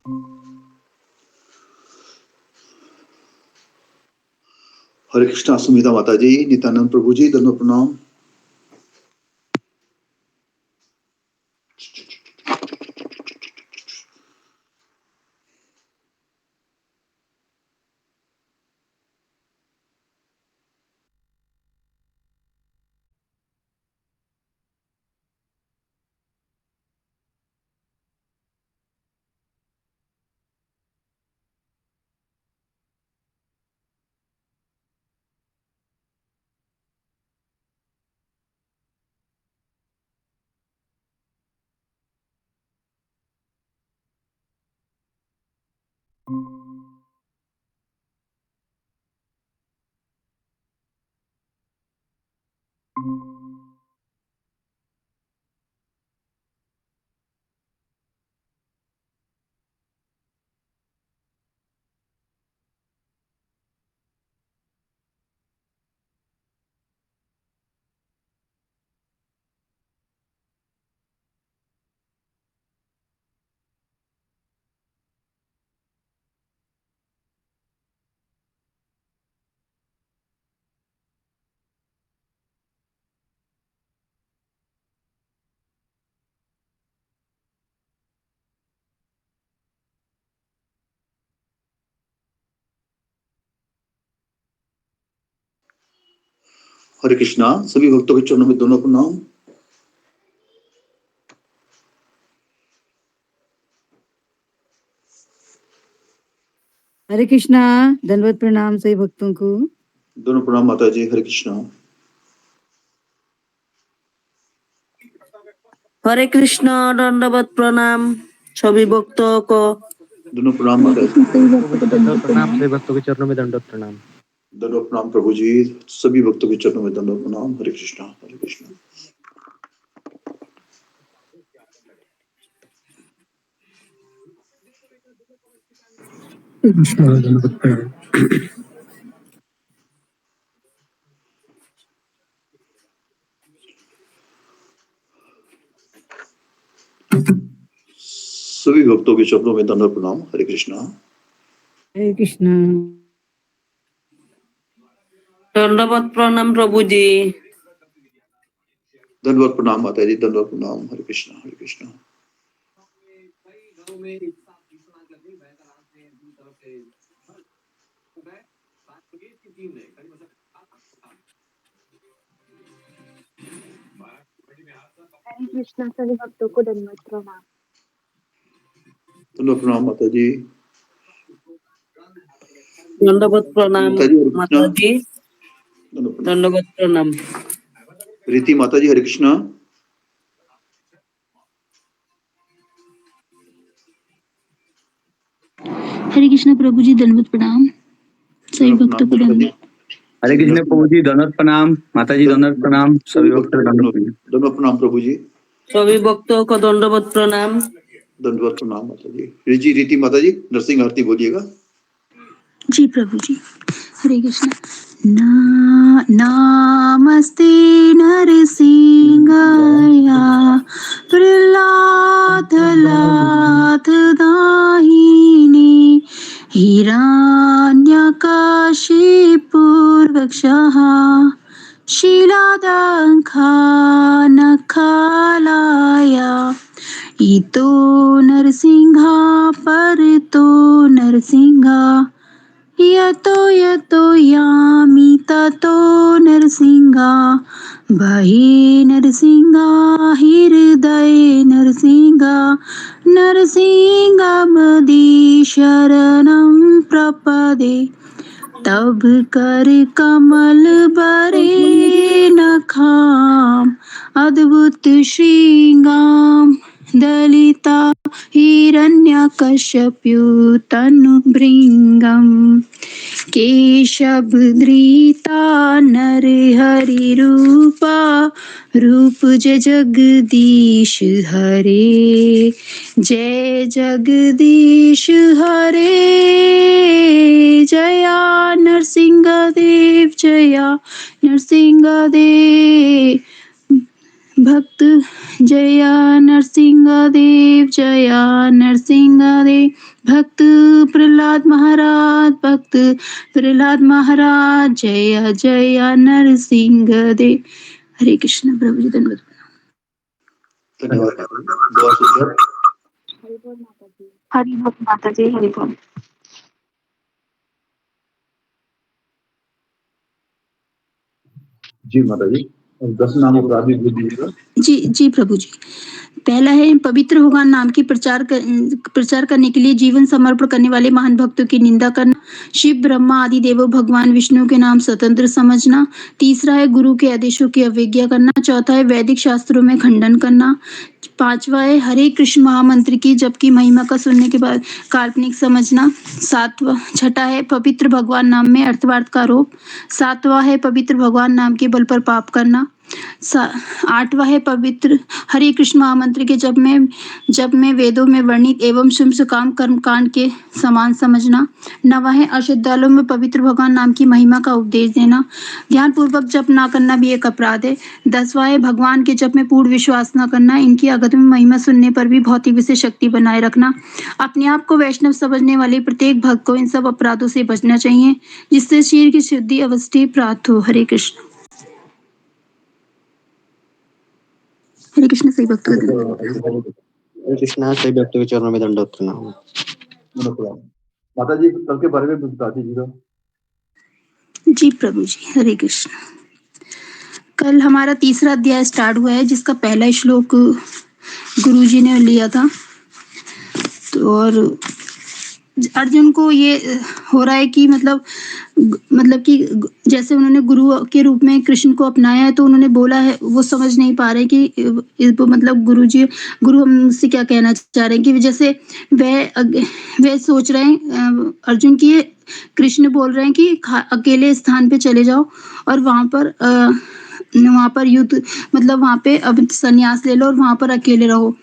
हरे कृष्णा सुमिता माता जी, नित्यानंद प्रभु जी, दंडवत प्रणाम। हरे कृष्णा सभी भक्तों के चरणों में दोनों प्रणाम। हरे कृष्णा, दंडवत प्रणाम सभी भक्तों को। दोनों प्रणाम माता जी। हरे कृष्णा। हरे कृष्ण, दंडवत प्रणाम सभी भक्तों को। दोनों प्रणाम माता जी। दंडवत प्रणाम सभी भक्तों के चरणों में दंडवत प्रणाम। दंडवत प्रणाम प्रभु जी, सभी भक्तों के चरणों में दंडवत प्रणाम। हरे कृष्णा, हरे कृष्णा। सभी भक्तों के चरणों में दंडवत प्रणाम। हरे कृष्णा। हरे कृष्णा। दंडवत प्रणाम प्रभु जी। दंडवत प्रणाम माता जी, दंडवत प्रणाम। हरे कृष्णा, हरे कृष्णा। हरे कृष्णा सभी भक्तों को दंडवत प्रणाम। दंडवत प्रणाम माता जी। दंडवत प्रणाम माता जी, हरे कृष्णा। माता जी। दंडवत प्रणाम। रीति माता जी, हरे कृष्णा। हरे कृष्णा प्रभु जी, दंडवत प्रणाम सभी दंडवत भक्तों को प्रणाम माता जी। हरे कृष्ण प्रभु जी, दंडवत प्रणाम। माता जी दंडवत प्रणाम। सभी भक्तों को दंडवत प्रणाम। दंडवत प्रणाम प्रभु जी। सभी भक्तों को दंडवत प्रणाम। दंडवत प्रणाम माता जी। रीति माता जी, नरसिंह आरती बोलिएगा। जी प्रभु जी। हरे कृष्ण। नामस्ते नरसिंहाया प्रहलाद लाथ दाहिने हिरण्यकशिपुर्वक्षः शीलादंखानखालाया इतो नरसिंहा परतो नरसिंहा यतो यतो यामि ततो नरसिंहा बहि नरसिंहा हृदये नरसिंहा नरसिंहमदि शरणं प्रपदे तब कर कमल बरे नखाम अद्भुत श्रृंगाम दलिता हिरण्यकश्यपु तनु भृंगम केशवधृता नरहरि रूपा रूप जय जगदीश हरे जय जगदीश हरे जया नरसिंह देव जया नरसिंह देव भक्त जया नरसिंहदेव जया नरसिंहदेव। भक्त प्रहलाद महाराज जय जय नरसिंहदेव। हरे कृष्ण। प्रभु जी धन्यवाद। धन्यवाद बहुत सुंदर। हरि बोल माता जी। हरि बोल माता जी। हरि बोल। जी माता जी, 10 नाम अपराधी बोल दीजिएगा। जी प्रभु जी। पहला है पवित्र भगवान नाम की प्रचार करने के लिए जीवन समर्पण करने वाले महान भक्तों की निंदा करना। शिव ब्रह्मा आदि देवों भगवान विष्णु के नाम स्वतंत्र समझना। तीसरा है गुरु के आदेशों की अवज्ञा करना। चौथा है वैदिक शास्त्रों में खंडन करना। पांचवा है हरे कृष्ण महामंत्र की जप की महिमा का सुनने के बाद काल्पनिक समझना। छठा है पवित्र भगवान नाम में अर्थवार्थ का आरोप। सातवां है पवित्र भगवान नाम के बल पर पाप करना। आठवां है पवित्र हरे कृष्ण महामंत्र के जप में वेदों में वर्णित एवं शुभ काम कर्म कांड के समान समझना। नवा है अश्रद्धालुओं में पवित्र भगवान नाम की महिमा का उपदेश देना। ध्यान पूर्वक जप ना करना भी एक अपराध है। 10वां है भगवान के जप में पूर्ण विश्वास न करना। इनकी अगम महिमा सुनने पर भी भौतिक विषय शक्ति बनाए रखना। अपने आप को वैष्णव समझने वाले प्रत्येक भक्त को इन सब अपराधों से बचना चाहिए, जिससे शरीर की शुद्धि अवस्थी प्राप्त हो। हरे कृष्ण। हरे कृष्ण। सही भक्त हरे कृष्णा। सभी भक्तों के चरणों में दंडवत प्रणाम। माता जी कल के बारे में बता दीजिएगा। जी प्रभु जी। हरे कृष्ण। कल हमारा तीसरा अध्याय स्टार्ट हुआ है, जिसका पहला श्लोक गुरुजी ने लिया था। तो और अर्जुन को ये हो रहा है कि मतलब कि जैसे उन्होंने गुरु के रूप में कृष्ण को अपनाया है, तो उन्होंने बोला है, वो समझ नहीं पा रहे कि मतलब गुरु हमसे क्या कहना चाह रहे हैं। कि जैसे वे सोच रहे हैं अर्जुन की, कृष्ण बोल रहे हैं कि अकेले स्थान पे चले जाओ और वहां पर युद्ध मतलब वहां पे अब संन्यास ले लो और वहां पर अकेले रहो।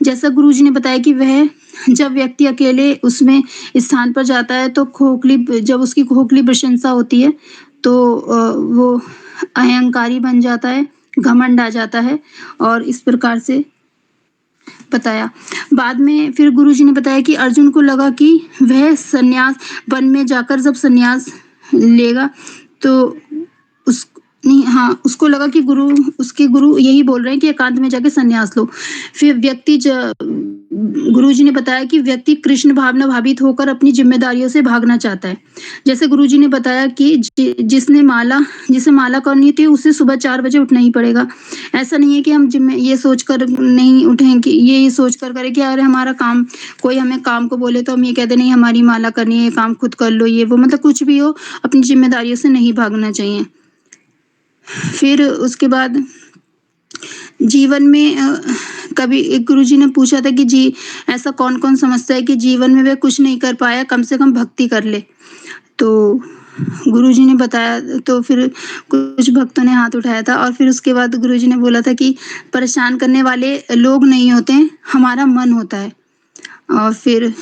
जैसा गुरुजी ने बताया कि वह जब व्यक्ति अकेले उसमें स्थान पर जाता है तो जब उसकी खोखली प्रशंसा होती है तो वो अहंकारी बन जाता है, घमंड आ जाता है। और इस प्रकार से बताया। बाद में फिर गुरुजी ने बताया कि अर्जुन को लगा कि वह संन्यास वन में जाकर जब संन्यास लेगा तो उसको लगा कि उसके गुरु यही बोल रहे हैं कि एकांत में जाके संन्यास लो। फिर गुरुजी ने बताया कि व्यक्ति कृष्ण भावना भावित होकर अपनी जिम्मेदारियों से भागना चाहता है। जैसे गुरुजी ने बताया कि जिसे माला करनी थी उसे सुबह 4 बजे उठना ही पड़ेगा। ऐसा नहीं है कि हम ये सोचकर नहीं उठें कि ये सोच कर करें कि अरे हमारा काम, कोई हमें काम को बोले तो हम ये कहते नहीं हमारी माला करनी है, काम खुद कर लो, ये वो मतलब कुछ भी हो, अपनी जिम्मेदारियों से नहीं भागना चाहिए। फिर उसके बाद जीवन में कभी एक गुरुजी ने पूछा था कि ऐसा कौन कौन समझता है कि जीवन में वह कुछ नहीं कर पाया, कम से कम भक्ति कर ले। तो गुरुजी ने बताया, तो फिर कुछ भक्तों ने हाथ उठाया था। और फिर उसके बाद गुरुजी ने बोला था कि परेशान करने वाले लोग नहीं होते, हमारा मन होता है। और फिर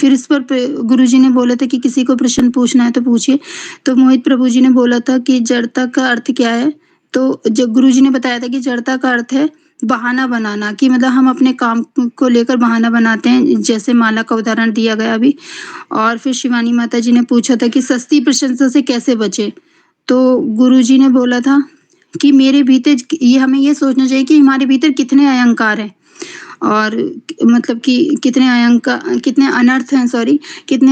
इस पर गुरुजी ने बोला था कि किसी को प्रश्न पूछना है तो पूछिए। तो मोहित प्रभु जी ने बोला था कि जड़ता का अर्थ क्या है। तो जब गुरुजी ने बताया था कि जड़ता का अर्थ है बहाना बनाना, कि मतलब हम अपने काम को लेकर बहाना बनाते हैं, जैसे माला का उदाहरण दिया गया अभी। और फिर शिवानी माता जी ने पूछा था कि सस्ती प्रशंसा से कैसे बचे। तो गुरुजी ने बोला था कि मेरे भीतर हमें ये सोचना चाहिए कि हमारे भीतर कितने अहंकार हैं और मतलब कि कितने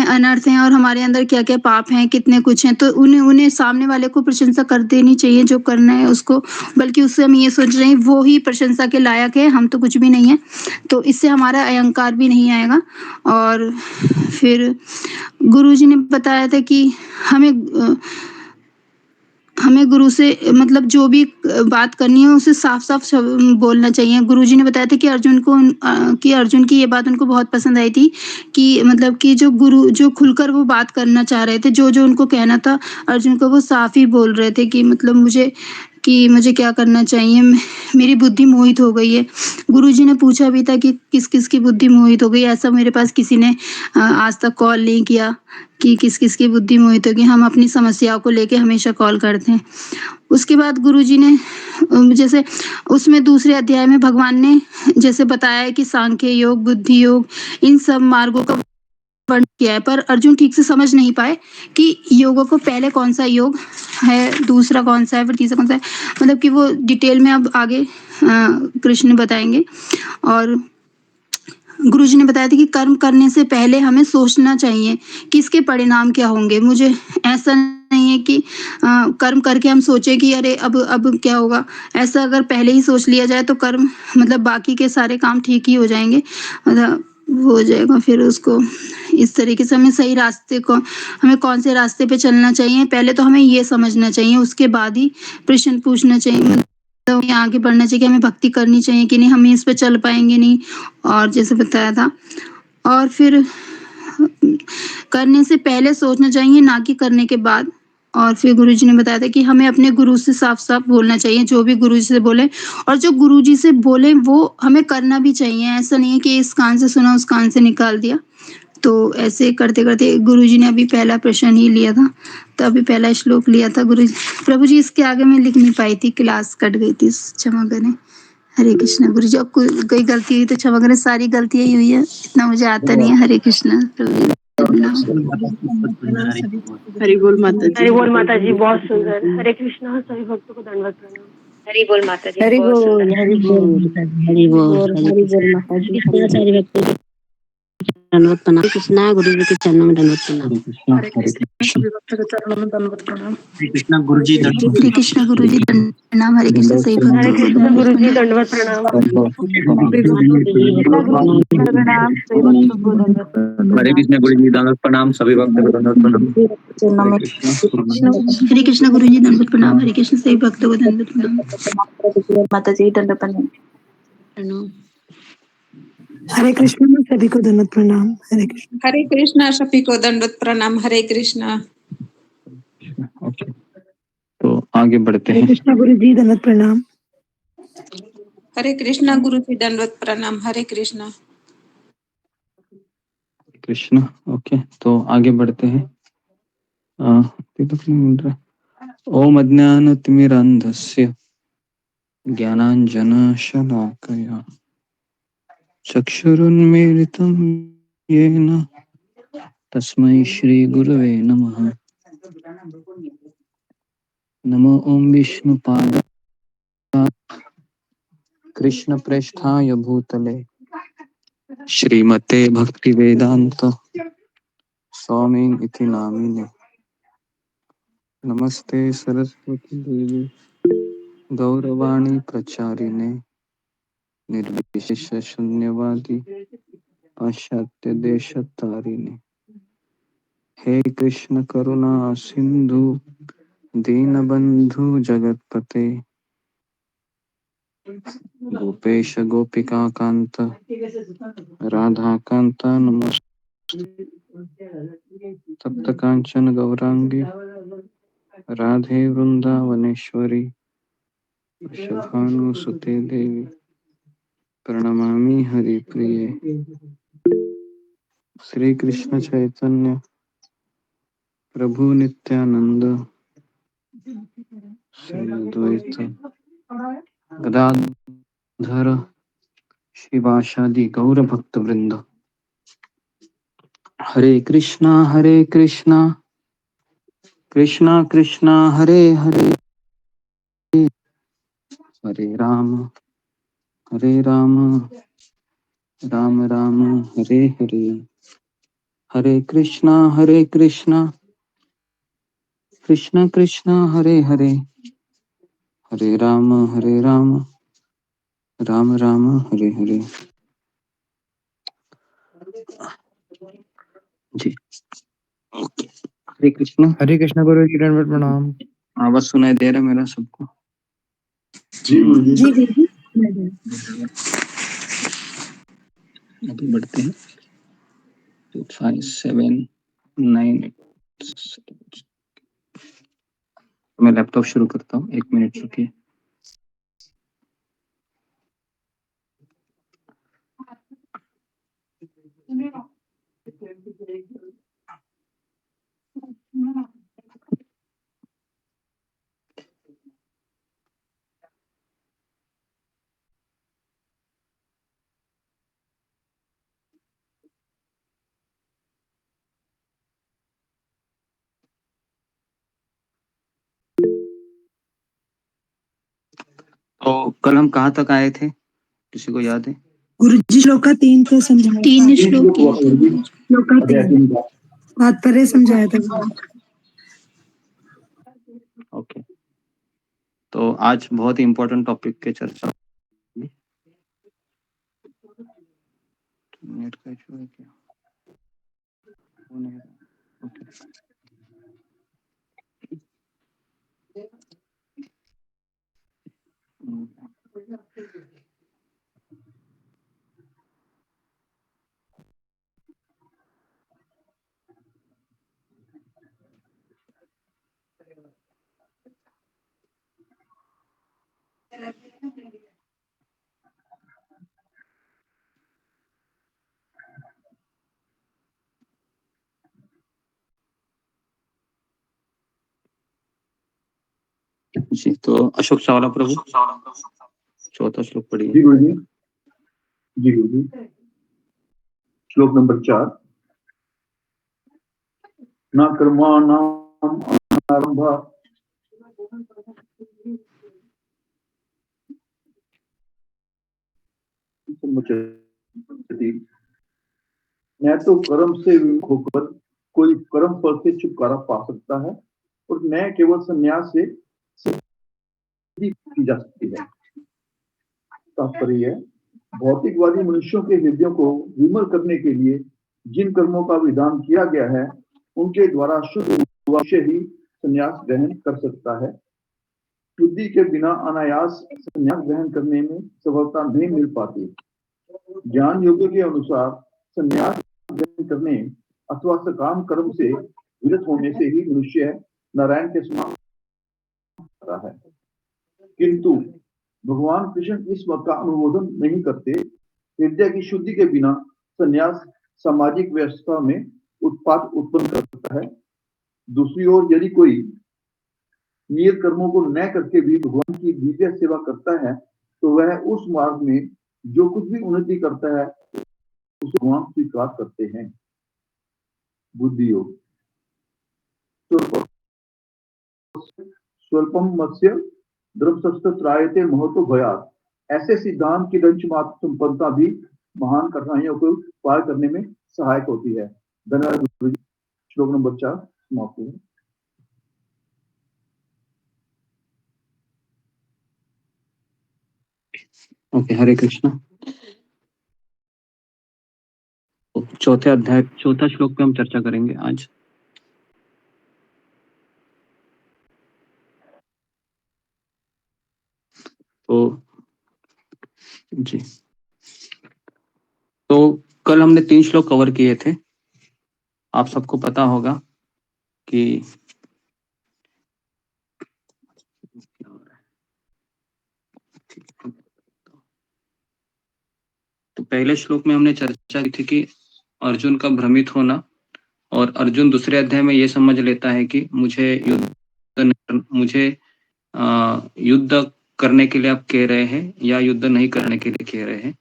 अनर्थ हैं और हमारे अंदर क्या क्या पाप हैं, कितने कुछ हैं। तो उन्हें सामने वाले को प्रशंसा कर देनी चाहिए जो करना है उसको, बल्कि उससे हम ये सोच रहे हैं वो ही प्रशंसा के लायक है, हम तो कुछ भी नहीं है। तो इससे हमारा अहंकार भी नहीं आएगा। और फिर गुरुजी ने बताया था कि हमें गुरु से मतलब जो भी बात करनी है उसे साफ साफ बोलना चाहिए। गुरुजी ने बताया था कि अर्जुन की ये बात उनको बहुत पसंद आई थी कि मतलब कि जो खुलकर वो बात करना चाह रहे थे, जो उनको कहना था अर्जुन को, वो साफ ही बोल रहे थे कि मतलब मुझे कि मुझे क्या करना चाहिए। मेरी बुद्धि मोहित हो गई है। गुरुजी ने पूछा भी था कि किस-किस की बुद्धि मोहित हो गई। ऐसा मेरे पास किसी ने आज तक कॉल नहीं किया कि किस-किस की बुद्धि मोहित हो गई। हम अपनी समस्याओं को लेके हमेशा कॉल करते हैं। उसके बाद गुरुजी ने जैसे उसमें दूसरे अध्याय में भगवान ने जैसे बताया है कि सांख्य योग, बुद्धि योग, इन सब मार्गों का वर्णन किया है, पर अर्जुन ठीक से समझ नहीं पाए कि योगों को पहले कौन-सा योग है, दूसरा कौन-सा है, फिर तीसरा कौन-सा है। मतलब कि वो डिटेल में अब आगे कृष्ण बताएँगे। और गुरुजी ने बताया था कि कर्म करने से पहले हमें सोचना चाहिए कि इसके परिणाम क्या होंगे। मुझे ऐसा नहीं है कि कर्म करके हम सोचें कि अरे अब क्या होगा। ऐसा अगर पहले ही सोच लिया जाए तो कर्म मतलब बाकी के सारे काम ठीक ही हो जाएँगे। मतलब वो हो जाएगा फिर उसको इस तरीके से हमें कौन से रास्ते पे चलना चाहिए, पहले तो हमें ये समझना चाहिए, उसके बाद ही प्रश्न पूछना चाहिए। मतलब ये आगे बढ़ना चाहिए कि हमें भक्ति करनी चाहिए कि नहीं, हम इस पे चल पाएँगे नहीं। और जैसे बताया था और फिर करने से पहले सोचना चाहिए ना कि करने के बाद। और फिर गुरुजी ने बताया था कि हमें अपने गुरु से साफ-साफ बोलना चाहिए, जो भी गुरुजी से बोले और जो गुरुजी से बोले वो हमें करना भी चाहिए। ऐसा नहीं है कि इस कान से सुना, उस कान से निकाल दिया। तो ऐसे करते-करते गुरुजी ने अभी पहला प्रश्न ही लिया था, तो अभी पहला श्लोक लिया था गुरुजी। प्रभु जी इसके आगे मैं लिख नहीं पाई थी, क्लास कट गई थी, क्षमा करें। हरे कृष्णा। गुरुजी अब कोई गलती हुई तो क्षमा करें, सारी गलतियाँ ही हुई है, इतना मुझे आता नहीं है। हरे कृष्णा। प्रभु जी प्रणाम। हरि बोल माता जी। हरि बोल माता जी, बहुत सुंदर। हरे कृष्णा, सभी भक्तों को दंडवत प्रणाम। हरि बोल माता जी, हरि बहुत बोल, सुंदर। हरि बोल, हरि बोल। हरि बोल माता जी, हरि बोल। सारी भक्तों को दंडवत प्रणाम। कृष्णा गुरु जी के चरणों में दंडवत प्रणाम। हरे कृष्णा हरे हरे कृष्णा कृष्ण सभी भक्तों के चरणों में दंडवत प्रणाम। हरे कृष्णा गुरु जी हरे कृष्णा गुरुजी प्रणाम। हरे कृष्णा सभी हरे भक्तों को कृष्णा दंडवत गुरु जी, प्रणाम। दंडवत प्रणाम। सभी भक्तों को कृष्णा गुरु दंडवत जी प्रणाम, सभी भक्तों को दंडवत हरे प्रणाम। कृष्ण गुरु जी दंडवत प्रणाम, सभी भक्तों को दंडवत प्रणाम। हरे कृष्णा हरे कृष्णा गुरुजी दंडवत प्रणाम। हरे कृष्ण सभी भक्तों को दंडवत प्रणाम। माता जी दंड प्रणाम। प्रणाम। हरे कृष्ण सभी को दंडवत प्रणाम। हरे कृष्ण। हरे कृष्णा सभी को दंडवत प्रणाम। हरे कृष्णा। ओके, तो आगे बढ़ते हरे हैं। कृष्ण गुरु जी दंडवत प्रणाम। हरे कृष्णा गुरु जी दंडवत प्रणाम। हरे कृष्णा। कृष्ण। ओके, तो आगे बढ़ते हैं। ये तो क्यों मिल रहा है? ओम अज्ञानतिमिरान्धस्य ज्ञानाञ्जनशलाकया चक्षुरुन्मीलितं येन तस्मै श्रीगुरवे नमः। नमो ओम विष्णुपादाय कृष्णप्रेष्ठाय भूतले श्रीमते भक्तिवेदान्त स्वामी इति नामिने। नमस्ते सरस्वती देवी गौरवाणी प्रचारिणे निर्विशेष शून्यवादी पाश्चात्य देशतारिणे। हे कृष्ण करुणा सिंधु दीनबंधु जगतपते गोपेश गोपिका कांत राधा कांत नमस्ते। तप्त कांचन गौरांगी राधे वृंदावनेश्वरी शुभानुसुते देवी प्रणमामि हरिप्रिये। श्री कृष्ण चैतन्य प्रभु नित्यानंद श्री अद्वैत गदाधर शिवासादि गौर भक्त वृंद। हरे कृष्णा कृष्णा कृष्णा हरे हरे हरे राम राम राम हरे हरे। हरे कृष्णा कृष्णा कृष्णा हरे हरे हरे राम राम राम हरे हरे। जी ओके। हरे कृष्ण गुरु जी दंडवत प्रणाम। आवाज सुनाई दे रहा है मेरा सबको? जी गुरु जी। जी गुरु जी। आगे बढ़ते हैं। 2 5 7 9 8 मैं लैपटॉप शुरू करता हूँ, 1 मिनट रुकिए। तो कल हम कहाँ तक आए थे, किसी को याद है? गुरु जी श्लोक का 3 को समझाया 3 था। श्लोक किए थे। श्लोक का 3 तात्पर्य समझाया था। ओके, तो आज बहुत ही इम्पोर्टेंट टॉपिक के चर्चा होगी। नेट का इशू है क्या? हो नहीं रहा। ओके। जी, तो अशोक चावला प्रभु, चौथा श्लोक पढ़िए। जी गुरु जी। जी गुरु जी। श्लोक नंबर 4। न कर्माणाम आरंभः समुच्चयति। न तो कर्म से विमुख होकर कोई कर्म फल से छुटकारा पा सकता है और न केवल संन्यास से सिद्धि की जा सकती है। तात्पर्य है, भौतिकवादी मनुष्यों के हृदयों को विमल करने के लिए जिन कर्मों का विधान किया गया है उनके द्वारा शुद्ध मनुष्य ही संन्यास ग्रहण कर सकता है। शुद्धि के बिना अनायास संन्यास ग्रहण करने में सफलता नहीं मिल पाती। ज्ञान योग के अनुसार संन्यास ग्रहण करने अथवा सकाम कर्म से विरत होने से ही मनुष्य नारायण के समान होता है। किंतु भगवान कृष्ण इस मत का अनुमोदन नहीं करते। हृदय की शुद्धि के बिना संन्यास सामाजिक व्यवस्था में उत्पात उत्पन्न कर सकता है। दूसरी ओर यदि कोई नियत कर्मों को न करके भी भगवान की दिव्य सेवा करता है तो वह उस मार्ग में जो कुछ भी उन्नति करता है उसे भगवान स्वीकार करते हैं। बुद्धि योग। स्वल्पम मत्स्य द्रवशस्त्रायते महतो भयात्। ऐसे सिद्धांत की दंश मात्र संपन्नता भी महान कठिनाइयों को पार करने में सहायक होती है। धन्यवाद। श्लोक नंबर 4 समाप्त हुआ। ओके, हरे कृष्णा। चौथे अध्याय, चौथा श्लोक पे हम चर्चा करेंगे आज। तो जी, तो कल हमने 3 श्लोक कवर किए थे। आप सबको पता होगा कि तो पहले श्लोक में हमने चर्चा की थी कि अर्जुन का भ्रमित होना, और अर्जुन दूसरे अध्याय में ये समझ लेता है कि मुझे युद्ध करने के लिए आप कह रहे हैं या युद्ध नहीं करने के लिए कह रहे हैं,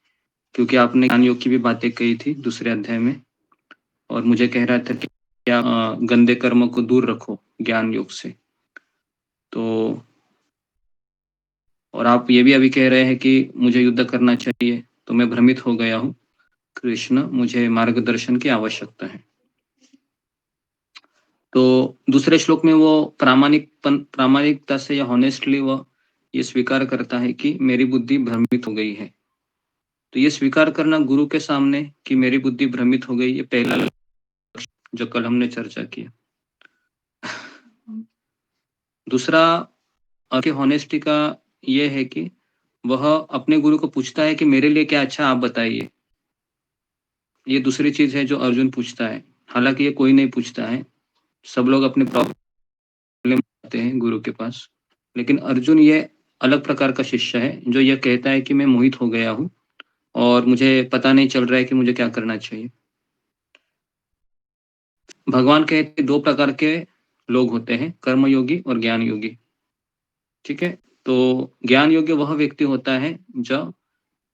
क्योंकि आपने ज्ञान योग की भी बातें कही थी दूसरे अध्याय में, और मुझे कह रहा था कि क्या गंदे कर्मों को दूर रखो ज्ञान योग से। तो और आप ये भी अभी कह रहे हैं कि मुझे युद्ध करना चाहिए, तो मैं भ्रमित हो गया हूँ कृष्ण, मुझे मार्गदर्शन की आवश्यकता है। तो दूसरे श्लोक में वो प्रामाणिकता से या हॉनेस्टली वो ये स्वीकार करता है कि मेरी बुद्धि भ्रमित हो गई है। तो ये स्वीकार करना गुरु के सामने कि मेरी बुद्धि भ्रमित हो गई, ये पहला लक्ष्य जो कल हमने चर्चा किया। दूसरा हॉनेस्टी का ये है कि वह अपने गुरु को पूछता है कि मेरे लिए क्या अच्छा, आप बताइए। ये दूसरी चीज है जो अर्जुन पूछता है। हालांकि ये कोई नहीं पूछता है, सब लोग अपने प्रॉब्लम जाते हैं गुरु के पास। लेकिन अर्जुन ये अलग प्रकार का शिष्य है जो ये कहता है कि मैं मोहित हो गया हूँ और मुझे पता नहीं चल रहा है कि मुझे क्या करना चाहिए। भगवान कहते दो प्रकार के लोग होते हैं, कर्मयोगी और ज्ञान योगी। ठीक है, तो ज्ञान योगी वह व्यक्ति होता है जो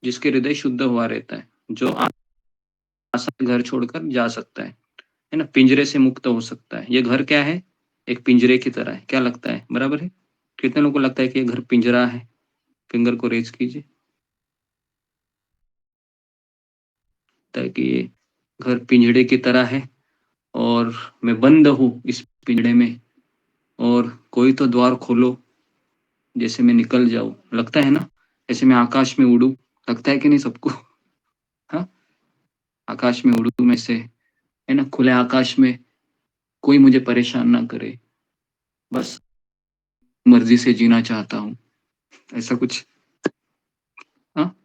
जिसके हृदय शुद्ध हुआ रहता है, जो आसान घर छोड़कर जा सकता है ना, पिंजरे से मुक्त हो सकता है। ये घर क्या है? एक पिंजरे की तरह है। क्या लगता है? बराबर है? कितने लोगों को लगता है कि ये घर पिंजरा है? फिंगर को रेज कीजिए। ताकि ये घर पिंजड़े की तरह है और मैं बंद हूँ इस पिंजड़े में, और कोई तो द्वार खोलो जैसे मैं निकल जाऊं। लगता है ना, जैसे मैं आकाश में उड़ूं। लगता है कि नहीं सबको? हाँ, आकाश में उड़ूं मैं से, है ना, खुले आकाश में, कोई मुझे परेशान ना करे, बस मर्जी से जीना चाहता हूँ, ऐसा कुछ। हाँ,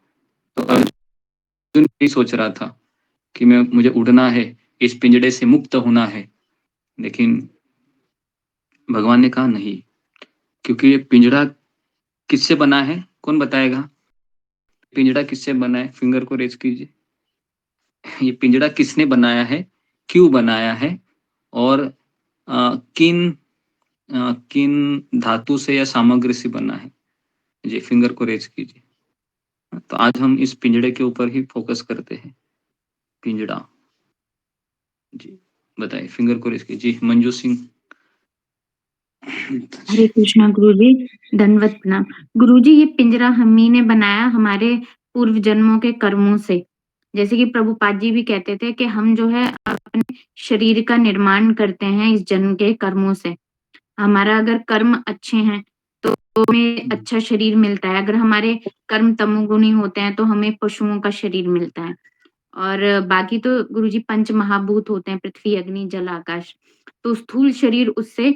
तो अर्जुन नहीं सोच रहा था कि मुझे उड़ना है, इस पिंजड़े से मुक्त होना है। लेकिन भगवान ने कहा नहीं, क्योंकि ये पिंजड़ा किससे बना है? कौन बताएगा? पिंजड़ा किससे बना है? फिंगर को रेज कीजिए। ये पिंजड़ा किसने बनाया है, क्यों बनाया है, और किन धातु से या सामग्री से बना है? जी, फिंगर को रेज कीजिए। तो आज हम इस पिंजड़े के ऊपर ही फोकस करते हैं। पिंजड़ा, जी बताइए, फिंगर को रेज कीजिए। जी, मंजू सिंह। हरे कृष्णा गुरुजी, दंडवत प्रणाम। गुरुजी, ये पिंजरा हम ही ने बनाया हमारे पूर्व जन्मों के कर्मों से। जैसे कि प्रभुपाद जी भी कहते थे कि हम जो है अपने शरीर का निर्माण करते हैं इस जन्म के कर्मों से। हमारा अगर कर्म अच्छे हैं तो हमें अच्छा शरीर मिलता है, अगर हमारे कर्म तमोगुणी होते हैं तो हमें पशुओं का शरीर मिलता है। और बाकी तो गुरुजी पंच महाभूत होते हैं, पृथ्वी, अग्नि, जल, आकाश। तो स्थूल शरीर उससे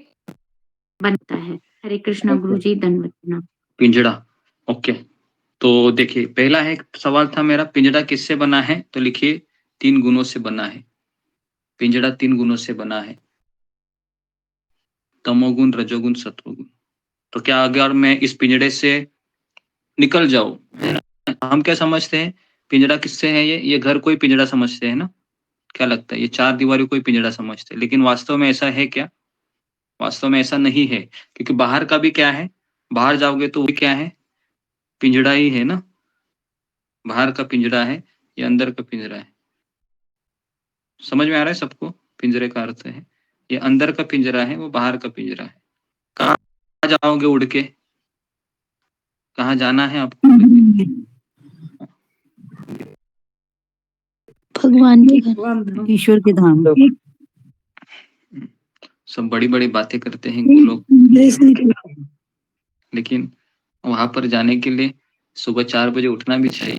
बनता है। हरे कृष्णा गुरुजी, दंडवत प्रणाम। पिंजड़ा, ओके। तो देखिए, पहला है सवाल था मेरा, पिंजड़ा किससे बना है? तो लिखिए 3 गुणों से बना है। पिंजड़ा 3 गुणों से बना है, तमोगुण, रजोगुण, सत्वगुण। तो क्या अगर मैं इस पिंजड़े से निकल जाऊं, है ना, हम क्या समझते हैं पिंजड़ा किससे है? ये घर कोई पिंजड़ा समझते हैं ना? क्या लगता है? ये 4 दीवारी कोई पिंजड़ा समझते हैं, लेकिन वास्तव में ऐसा है क्या? वास्तव में ऐसा नहीं है, क्योंकि बाहर का भी क्या है? बाहर जाओगे तो भी क्या है? पिंजड़ा ही है ना। बाहर का पिंजड़ा है, ये अंदर का पिंजरा है। समझ में आ रहा है सबको? पिंजरे का अर्थ है, ये अंदर का पिंजरा है, वो बाहर का पिंजरा है। कहाँ जाओगे उड़ के? कहाँ जाना है आपको? भगवान के घर, ईश्वर के धाम। सब बड़ी बड़ी बातें करते हैं लोग, लेकिन वहां पर जाने के लिए सुबह 4 बजे उठना भी चाहिए।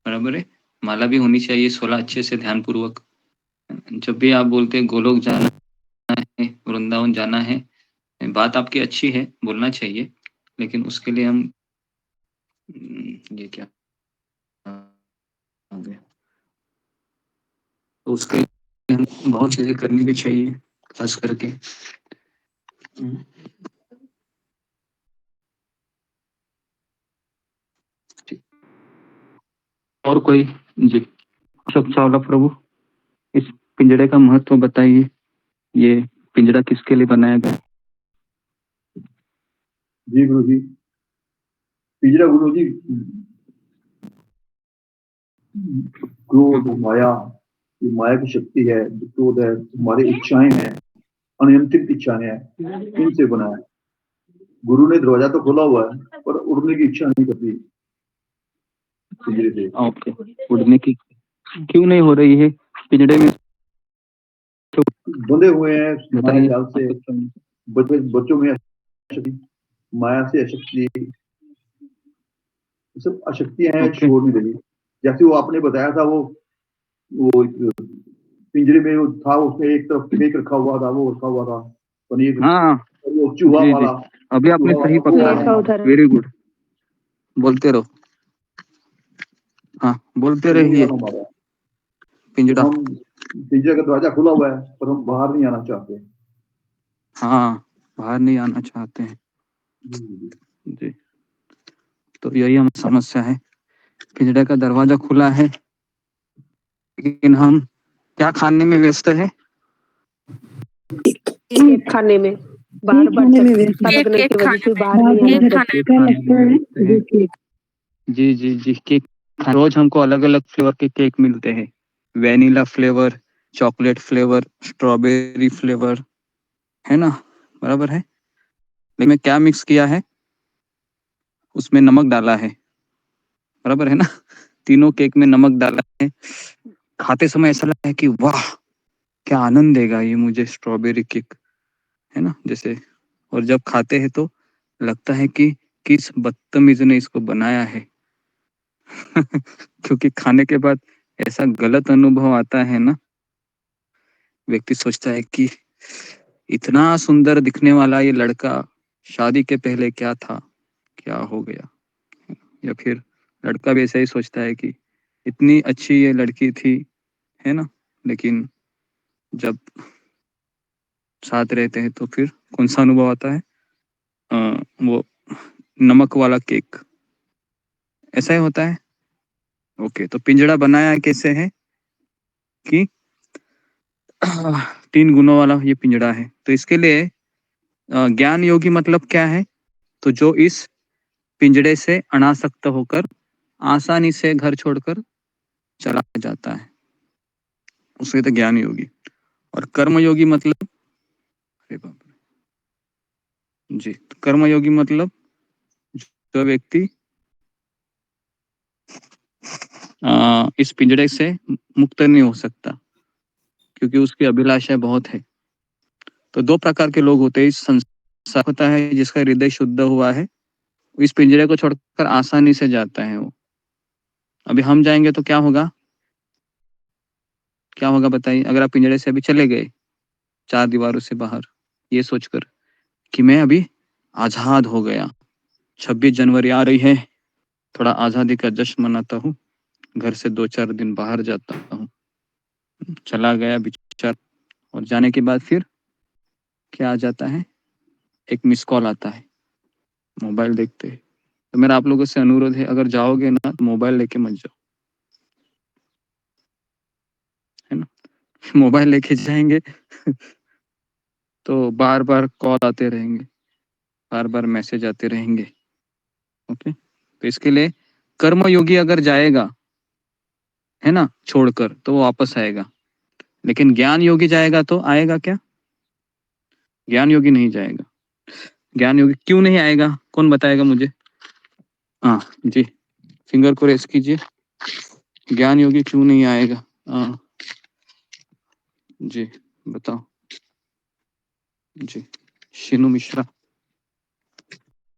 बराबर है, माला भी होनी चाहिए 16 अच्छे से ध्यान पूर्वक। जब भी आप बोलते हैं गोलोक जाना है, वृंदावन जाना है, बात आपकी अच्छी है, बोलना चाहिए, लेकिन उसके लिए हम ये क्या हो गया, तो उसके लिए हम बहुत चीजें करनी भी चाहिए, खास करके और कोई। जी, सब चावला प्रभु, इस पिंजड़े का महत्व बताइए। ये पिंजड़ा किसके लिए बनाया गया? जी गुरु जी, पिंजरा गुरु जी क्रोध, माया, ये माया की शक्ति है, जो क्रोध है, हमारी इच्छाएं हैं, अनियंत्रित इच्छाएं हैं, इनसे बना है। गुरु ने दरवाजा तो खोला हुआ है, पर उड़ने की इच्छा नहीं करती पिंजरे से। ओके, उड़ने की क्यों नहीं हो रही है? पिंजड़े में बंधे हुए हैं माया बताइए। जाल से। बच्चों में अशक्ति, माया से अशक्ति, सब अशक्तियां हैं, छोड़ नहीं रही। जैसे वो आपने बताया था, वो पिंजरे में वो था, उसमें एक तरफ केक रखा हुआ था, वो रखा हुआ था पनीर, हाँ, वो चूहा जी, वाला, अभी आपने सही पकड़ा, वेरी गुड, बोलते रहो। हाँ, बोलते रहिए। हमारा पिंजड़ा, हम पिंजरे का दरवाजा खुला हुआ है, पर हम बाहर नहीं आना चाहते। हाँ, बाहर नहीं आना चाहते हैं। जी, तो यही हम समस्या है। पिंजड़े का दरवाजा खुला है, लेकिन हम क्या खाने में व्यस्त है? केक खाने में बार बार खाने में चक्कर व्यस्त लगने की वजह से बाहर बार नहीं बार आना चाहते। झटका लगता है जी केक। जी जी जी, केक रोज हमको अलग अलग फ्लेवर के केक मिलते हैं। Vanilla flavour, chocolate flavour, strawberry flavour, है ना? बराबर है। लेकिन मैं क्या मिक्स किया है? उसमें नमक डाला है, बराबर है ना? तीनों केक में नमक डाला है। खाते समय ऐसा लगता है कि वाह क्या आनंद देगा ये मुझे स्ट्रॉबेरी केक, है ना? जैसे, और जब खाते हैं तो लगता है कि किस बदतमीज ने इसको बनाया है। क्योंकि खाने के बाद ऐसा गलत अनुभव आता है ना, व्यक्ति सोचता है कि इतना सुंदर दिखने वाला ये लड़का शादी के पहले क्या था, क्या हो गया। या फिर लड़का भी ऐसा ही सोचता है कि इतनी अच्छी ये लड़की थी, है ना, लेकिन जब साथ रहते हैं तो फिर कौन सा अनुभव आता है? वो नमक वाला केक, ऐसा ही होता है। ओके, तो पिंजड़ा बनाया कैसे है कि 3 गुणों वाला ये पिंजड़ा है। तो इसके लिए ज्ञान योगी मतलब क्या है? तो जो इस पिंजड़े से अनासक्त होकर आसानी से घर छोड़कर चला जाता है, उसे तो ज्ञान योगी। और कर्म योगी मतलब, अरे बाप रे, जी, तो कर्म योगी मतलब जो व्यक्ति इस पिंजड़े से मुक्त नहीं हो सकता, क्योंकि उसकी अभिलाषा बहुत है। तो 2 प्रकार के लोग होते हैं इस संसार। होता है जिसका हृदय शुद्ध हुआ है, इस पिंजरे को छोड़कर आसानी से जाता है वो। अभी हम जाएंगे तो क्या होगा? क्या होगा बताइए? अगर आप पिंजरे से अभी चले गए 4 दीवारों से बाहर, ये सोचकर कि मैं अभी आजाद हो गया, 26 जनवरी आ रही है, थोड़ा आजादी का जश्न मनाता हूँ, घर से 2-4 दिन बाहर जाता हूँ, चला गया बिचार। और जाने के बाद फिर क्या आ जाता है? एक मिस कॉल आता है, मोबाइल देखते हैं। तो मेरा आप लोगों से अनुरोध है, अगर जाओगे ना तो मोबाइल लेके मत जाओ, है ना? मोबाइल लेके जाएंगे तो बार बार कॉल आते रहेंगे, बार बार मैसेज आते रहेंगे। ओके, तो इसके लिए कर्मयोगी अगर जाएगा, है ना, छोड़कर, तो वो वापस आएगा। लेकिन ज्ञान योगी जाएगा तो आएगा क्या? ज्ञान योगी नहीं जाएगा। ज्ञान योगी क्यों नहीं आएगा? कौन बताएगा मुझे? हाँ जी, फिंगर को रेस कीजिए। ज्ञान योगी क्यों नहीं आएगा? हाँ जी, बताओ जी, शिनू मिश्रा।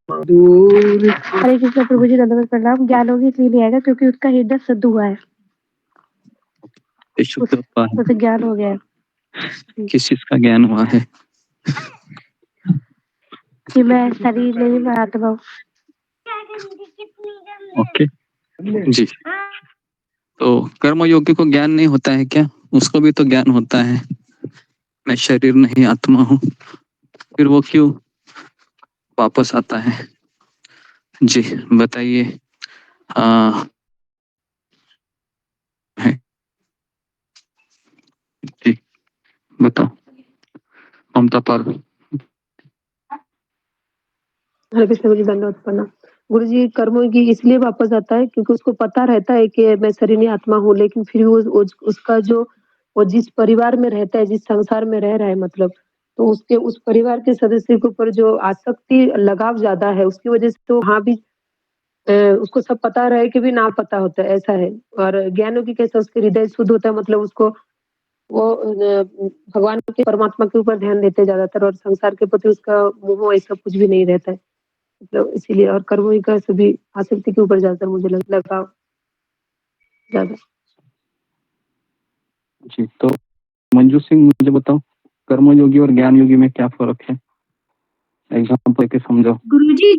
हरे कृष्ण प्रभु जी, दंडवत प्रणाम। ज्ञान योगी इसलिए नहीं आएगा क्योंकि उसका हृदय शुद्ध हुआ है, शुद्ध हुआ है। उसे ज्ञान हो गया है किस चीज का ज्ञान हुआ है? कि मैं शरीर नहीं, मैं आत्मा हूँ। ओके जी, तो कर्म योगी को ज्ञान नहीं होता है क्या? उसको भी तो ज्ञान होता है, मैं शरीर नहीं आत्मा हूँ। फिर वो क्यों वापस आता है? जी बताइए। है जी, बताओ ममता पाल। हरे कृष्ण गुरु जी, दंडवत प्रणाम। गुरु जी, कर्मयोगी इसलिए वापस आता है क्योंकि उसको पता रहता है कि मैं शरीर नहीं आत्मा हूँ, लेकिन फिर उसका जो वो जिस परिवार में रहता है, जिस संसार में रह रहा है, मतलब तो उसके उस परिवार के सदस्य के ऊपर जो आसक्ति लगाव ज्यादा है, उसकी वजह से तो हाँ भी उसको सब पता रहे कि भी ना पता होता है, ऐसा है। और ज्ञान योगी कैसे उसके हृदय शुद्ध होता है, मतलब उसको वो भगवान के परमात्मा के ऊपर ध्यान देते ज्यादातर, और संसार के प्रति उसका मोह ऐसा कुछ भी नहीं रहता है, मतलब इसीलिए। और कर्मों का सभी आसक्ति के ऊपर ज्यादातर मुझे लगाव ज्यादा। जी, तो मंजू सिंह मुझे बताओ, कर्म योगी और ज्ञान योगी में क्या फर्क है? एग्जाम्पल के समझाओ। गुरुजी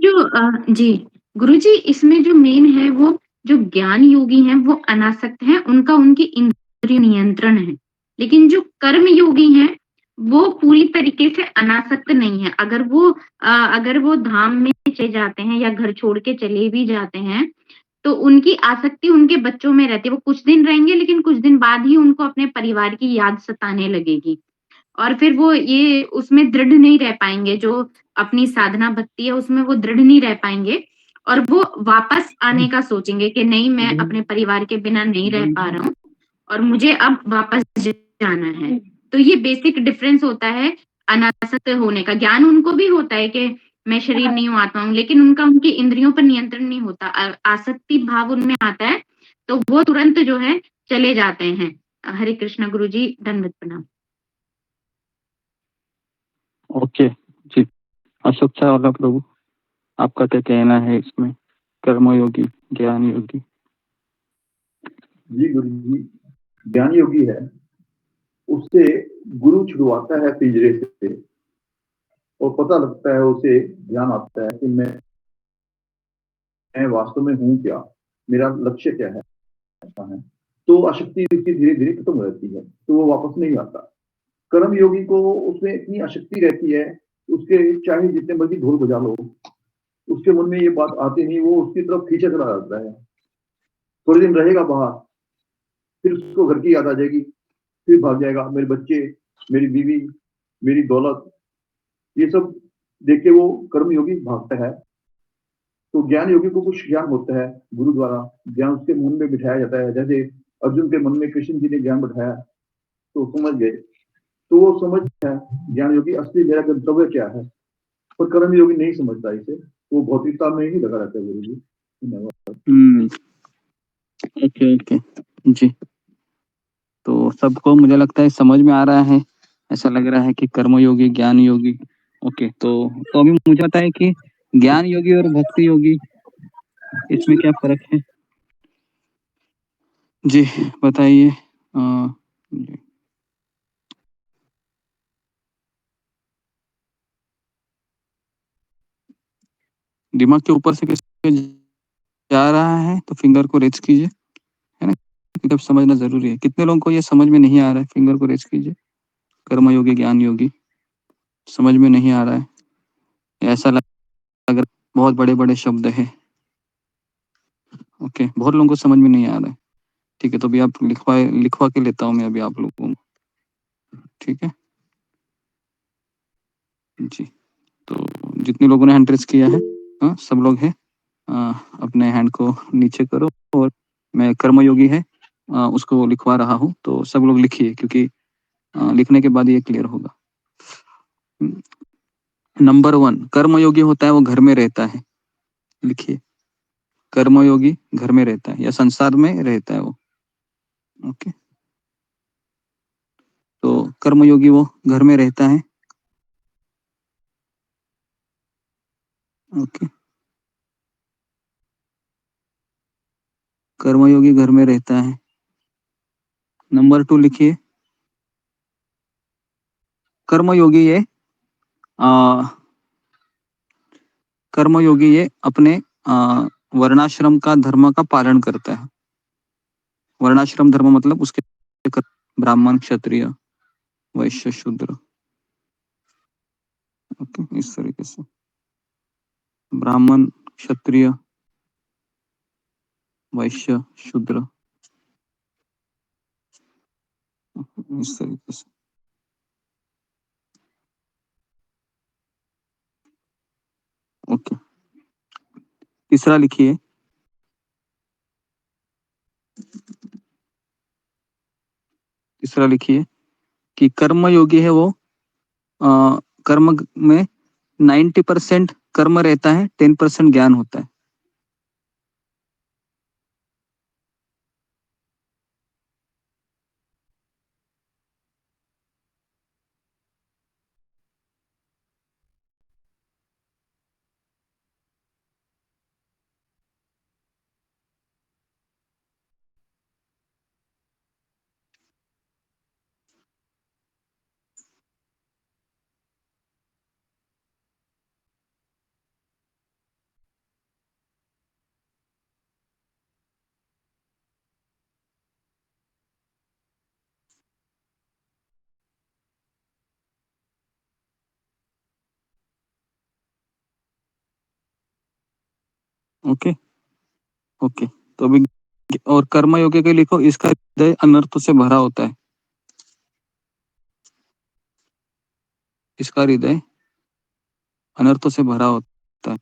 जी गुरुजी, इसमें जो मेन है वो जो ज्ञान योगी हैं वो अनासक्त हैं, उनका उनकी इंद्रिय नियंत्रण है। लेकिन जो कर्म योगी हैं वो पूरी तरीके से अनासक्त नहीं है। अगर वो धाम में चले जाते हैं या घर छोड़ के चले भी जाते हैं, तो उनकी आसक्ति उनके बच्चों में रहती है। वो कुछ दिन रहेंगे, लेकिन कुछ दिन बाद ही उनको अपने परिवार की याद सताने लगेगी और फिर वो ये उसमें दृढ़ नहीं रह पाएँगे, जो अपनी साधना भक्ति है उसमें वो दृढ़ नहीं रह पाएँगे और वो वापस आने का सोचेंगे कि नहीं, मैं अपने परिवार के बिना नहीं रह पा रहा हूँ और मुझे अब वापस जाना है। तो ये बेसिक डिफरेंस होता है अनासक्त होने का। ज्ञान उनको भी होता है कि मैं शरीर नहीं हूँ, आत्मा हूँ, लेकिन उनकी इंद्रियों पर नियंत्रण नहीं होता। आसक्ति भाव उनमें आता है, तो वो तुरंत जो है चले जाते हैं। हरे कृष्णा गुरुजी, दंडवत प्रणाम। ओके जी। अशोक चावला प्रभु, आपका क्या कहना है इसमें? कर्मयोगी, ज्ञान योगी। जी गुरु जी, ज्ञान योगी है, उससे गुरु छुड़वाता है पिंजरे से और पता लगता है, उसे ज्ञान आता है कि मैं वास्तव में हूँ क्या, मेरा लक्ष्य क्या है, ऐसा है। तो आसक्ति उसकी धीरे धीरे खत्म हो जाती है, तो वो वापस नहीं आता। कर्म योगी को उसमें इतनी आसक्ति रहती है, उसके चाहे जितने मर्जी ढोल बजा लो, उसके मन में ये बात आती नहीं, वो उसकी तरफ खींचा चला जाता है। थोड़े दिन रहेगा बाहर, फिर उसको घर की याद आ जाएगी, फिर भाग जाएगा, मेरे बच्चे, मेरी बीवी, मेरी दौलत, ये सब देख के वो कर्म योगी भागता है। तो ज्ञान योगी को कुछ ज्ञान होता है, गुरु द्वारा ज्ञान उसके मन में बिठाया जाता है। जैसे अर्जुन के मन में कृष्ण जी ने ज्ञान बिठाया, तो समझ गए, तो वो समझ है ज्ञान योगी असली मेरा गंतव्य क्या है। पर कर्म योगी नहीं समझता इसे, वो भौतिकता में ही लगा रहता है। गुरु जी, धन्यवाद। ओके ओके जी। तो सबको मुझे लगता है समझ में आ रहा है, ऐसा लग रहा है कि कर्मयोगी, ज्ञान योगी। ओके, तो अभी मुझे पता है कि ज्ञान योगी और भक्ति योगी, इसमें क्या फर्क है? जी बताइए। जी। दिमाग के ऊपर से किसी जा रहा है तो फिंगर को रेज कीजिए, है ना? जब समझना जरूरी है। कितने लोगों को ये समझ में नहीं आ रहा है? फिंगर को रेज कीजिए। कर्मयोगी, ज्ञान योगी समझ में नहीं आ रहा है, ऐसा लग रहा, बहुत बड़े बड़े शब्द है। ओके, बहुत लोगों को समझ में नहीं आ रहा है। ठीक है, तो अभी आप लिखवा के लेता हूँ मैं अभी आप लोगों को। ठीक है जी। तो जितने लोगों ने हैंड रेस किया है, हाँ सब लोग हैं, अपने हैंड को नीचे करो और मैं कर्मयोगी है उसको लिखवा रहा हूँ, तो सब लोग लिखिए, क्योंकि लिखने के बाद ये क्लियर होगा। नंबर 1, कर्मयोगी होता है वो घर में रहता है। लिखिए, कर्मयोगी घर में रहता है या संसार में रहता है वो। ओके, तो कर्मयोगी वो घर में रहता है। ओके, कर्मयोगी घर में रहता है। नंबर 2 लिखिए, कर्मयोगी ये कर्मयोगी ये अपने वर्णाश्रम का धर्म का पालन करता है। वर्णाश्रम धर्म मतलब उसके ब्राह्मण, क्षत्रिय, वैश्य, शूद्र। ओके, इस तरीके से ब्राह्मण, क्षत्रिय, वैश्य, शूद्र, इस तरीके से। ओके, तीसरा लिखिए, तीसरा लिखिए कि कर्मयोगी है वो कर्म में 90% कर्म रहता है, 10% ज्ञान होता है। Okay okay. तो अभी और कर्मयोगी के लिखो, इसका हृदय अनर्थों से भरा होता है। इसका हृदय अनर्थों से भरा होता है।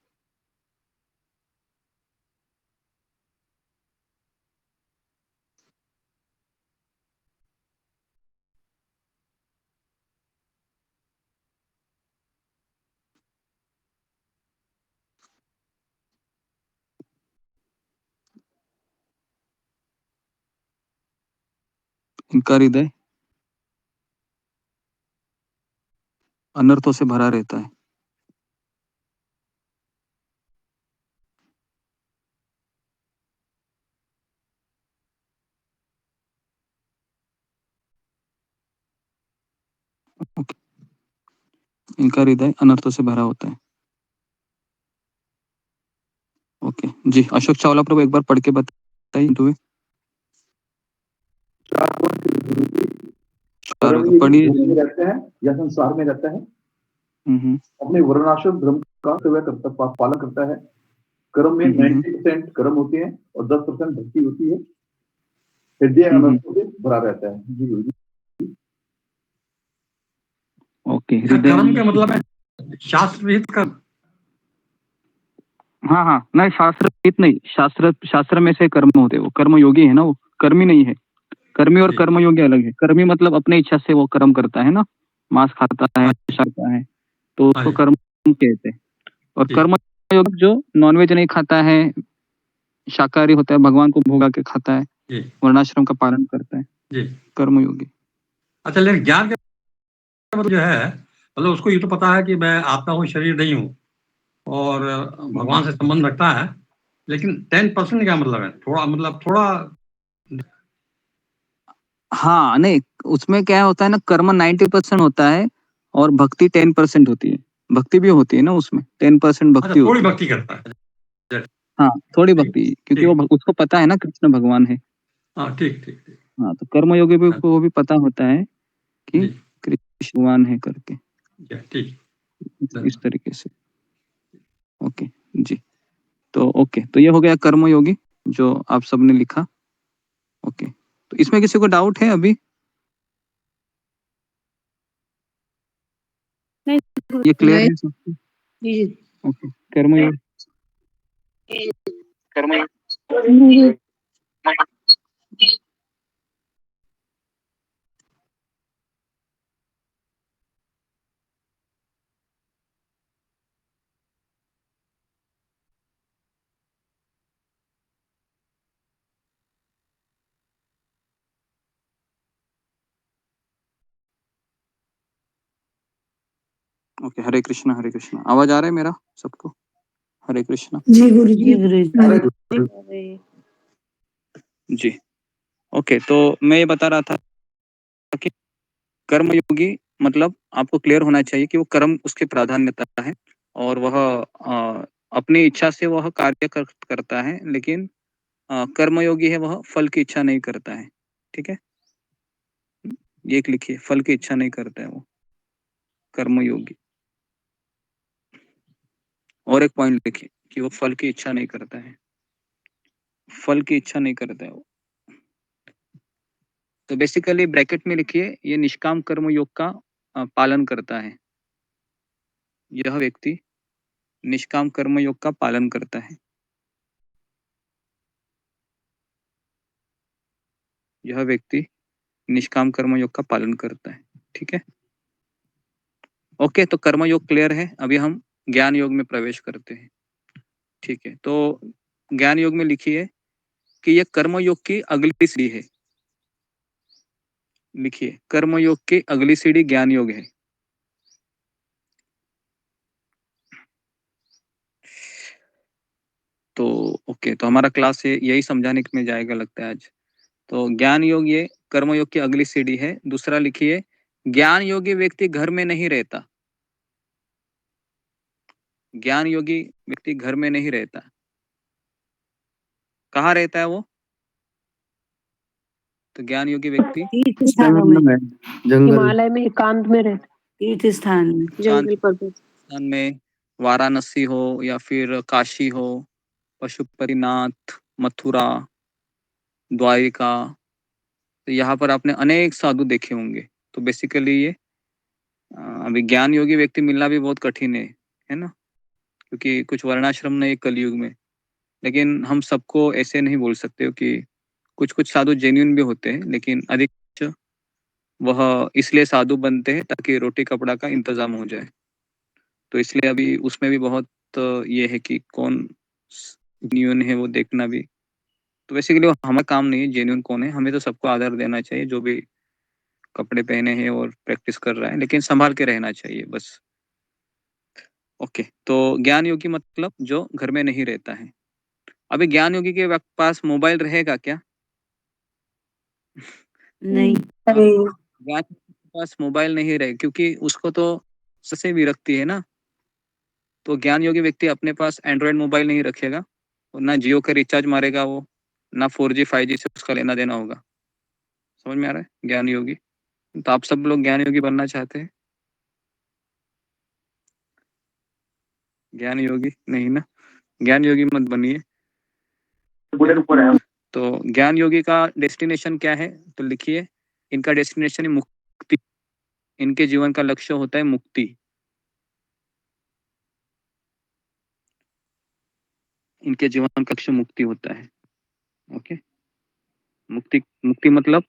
इनका हृदय अनर्थों से भरा रहता है। ओके। इनका हृदय अनर्थों से भरा होता है। ओके जी। अशोक चावला प्रभु एक बार पढ़ के बताइए। कर्म योगी भूमि में रहता है या संसार में रहता है, अपने वर्णाश्रम धर्म का पालन करता है। कर्म में 90% कर्म होते हैं और 10% भक्ति होती है। हृदय अनर्थों से भरा रहता है। जी गुरु जी। ओके। कर्म का मतलब है शास्त्र विहित कर्म। हाँ हाँ, नहीं शास्त्र विहित नहीं, शास्त्र में से कर्म होते हैं। वो कर्म योगी है ना, वो कर्मी नहीं है। कर्मी और कर्मयोगी अलग है। कर्मी मतलब अपने इच्छा से वो कर्म करता है ना, मांस खाता है, खाता है, तो उसको कर्म कहते हैं। और कर्मयोगी जो नॉनवेज नहीं खाता है, शाकाहारी होता है, भगवान को भोगा के खाता है, वर्णाश्रम का पालन करता है, कर्मयोगी। अच्छा, लेकिन ज्ञान का मतलब जो है, मतलब उसको ये तो पता है कि मैं आत्मा हूँ, शरीर नहीं हूँ, और भगवान से संबंध रखता है, लेकिन 10% क्या मतलब है? थोड़ा हाँ नहीं, उसमें क्या होता है ना, कर्म 90% होता है और भक्ति 10% होती है। भक्ति भी होती है ना उसमें, 10% भक्ति थोड़ी होती है। भक्ति करता है। हाँ, थोड़ी भक्ति, क्योंकि वो उसको पता है ना कृष्ण भगवान है। हाँ, ठीक। हाँ, तो कर्मयोगी भी को भी पता होता है कि कृष्ण भगवान है करके। ठीक, इस तरीके से। ओके जी। तो ओके, तो ये हो गया कर्मयोगी जो आप सबने लिखा। ओके, तो इसमें किसी को डाउट है अभी? ये क्लियर है सबको? ओके। कर्मयोग ओके। हरे कृष्णा हरे कृष्णा। आवाज आ रहा है मेरा सबको? हरे कृष्णा जी गुरु जी। जी। ओके, तो मैं ये बता रहा था कि कर्मयोगी मतलब आपको क्लियर होना चाहिए कि वो कर्म उसकी प्राधान्यता है और वह अपनी इच्छा से वह कार्य करता है, लेकिन कर्मयोगी है वह फल की इच्छा नहीं करता है। ठीक है, ये एक लिखिए, फल की इच्छा नहीं करता है वो कर्मयोगी। और एक पॉइंट लिखिए कि वो फल की इच्छा नहीं करता है, फल की इच्छा नहीं करता है वो। तो बेसिकली ब्रैकेट में लिखिए, ये निष्काम कर्म योग का पालन करता है। यह व्यक्ति निष्काम कर्म योग का पालन करता है। यह व्यक्ति निष्काम कर्म योग का पालन करता है। ठीक है, ओके। तो कर्म योग क्लियर है। अभी हम ज्ञान योग में प्रवेश करते हैं। ठीक है, तो ज्ञान योग में लिखिए कि यह कर्म योग की अगली सीढ़ी है। लिखिए, कर्म योग की अगली सीढ़ी ज्ञान योग है। तो ओके, तो हमारा क्लास यही समझाने में जाएगा लगता है आज। तो ज्ञान योग ये कर्म योग की अगली सीढ़ी है। दूसरा लिखिए, ज्ञान योगी व्यक्ति घर में नहीं रहता। ज्ञान योगी व्यक्ति घर में नहीं रहता। कहाँ रहता है वो? तो ज्ञान योगी व्यक्ति हिमालय में एकांत में रहता, तीर्थ स्थान में, जंगल प्रदेश में, वाराणसी हो या फिर काशी हो, पशुपतिनाथ, मथुरा, द्वारिका, तो यहाँ पर आपने अनेक साधु देखे होंगे। तो बेसिकली ये अभी ज्ञान योगी व्यक्ति मिलना भी बहुत कठिन है ना, क्योंकि कुछ वर्णाश्रम नहीं कलयुग में। लेकिन हम सबको ऐसे नहीं बोल सकते हो कि कुछ साधु जेन्युइन भी होते हैं, लेकिन अधिक वह इसलिए साधु बनते हैं ताकि रोटी कपड़ा का इंतजाम हो जाए। तो इसलिए अभी उसमें भी बहुत ये है कि कौन जेन्युइन है वो देखना भी। तो बेसिकली वो हमारा काम नहीं है जेन्युइन कौन है, हमें तो सबको आदर देना चाहिए जो भी कपड़े पहने हैं और प्रैक्टिस कर रहा है, लेकिन संभाल के रहना चाहिए बस। ओके, तो ज्ञान योगी मतलब जो घर में नहीं रहता है। अभी ज्ञान योगी के पास मोबाइल रहेगा क्या? नहीं। ज्ञान योगी के पास मोबाइल नहीं रहे, क्योंकि उसको तो सबसे विरक्ति है ना। तो ज्ञान योगी व्यक्ति अपने पास एंड्रॉयड मोबाइल नहीं रखेगा, और ना जियो का रिचार्ज मारेगा वो, ना 4G 5G से उसका लेना देना होगा। समझ में आ रहा है? ज्ञान योगी। तो आप सब लोग ज्ञान योगी बनना चाहते हैं? ज्ञान योगी नहीं ना, ज्ञान योगी मत बनिए। तो ज्ञान योगी का डेस्टिनेशन क्या है? तो लिखिए, इनका डेस्टिनेशन है मुक्ति। इनके जीवन का लक्ष्य होता है मुक्ति। इनके जीवन का लक्ष्य मुक्ति होता है। ओके, मुक्ति मतलब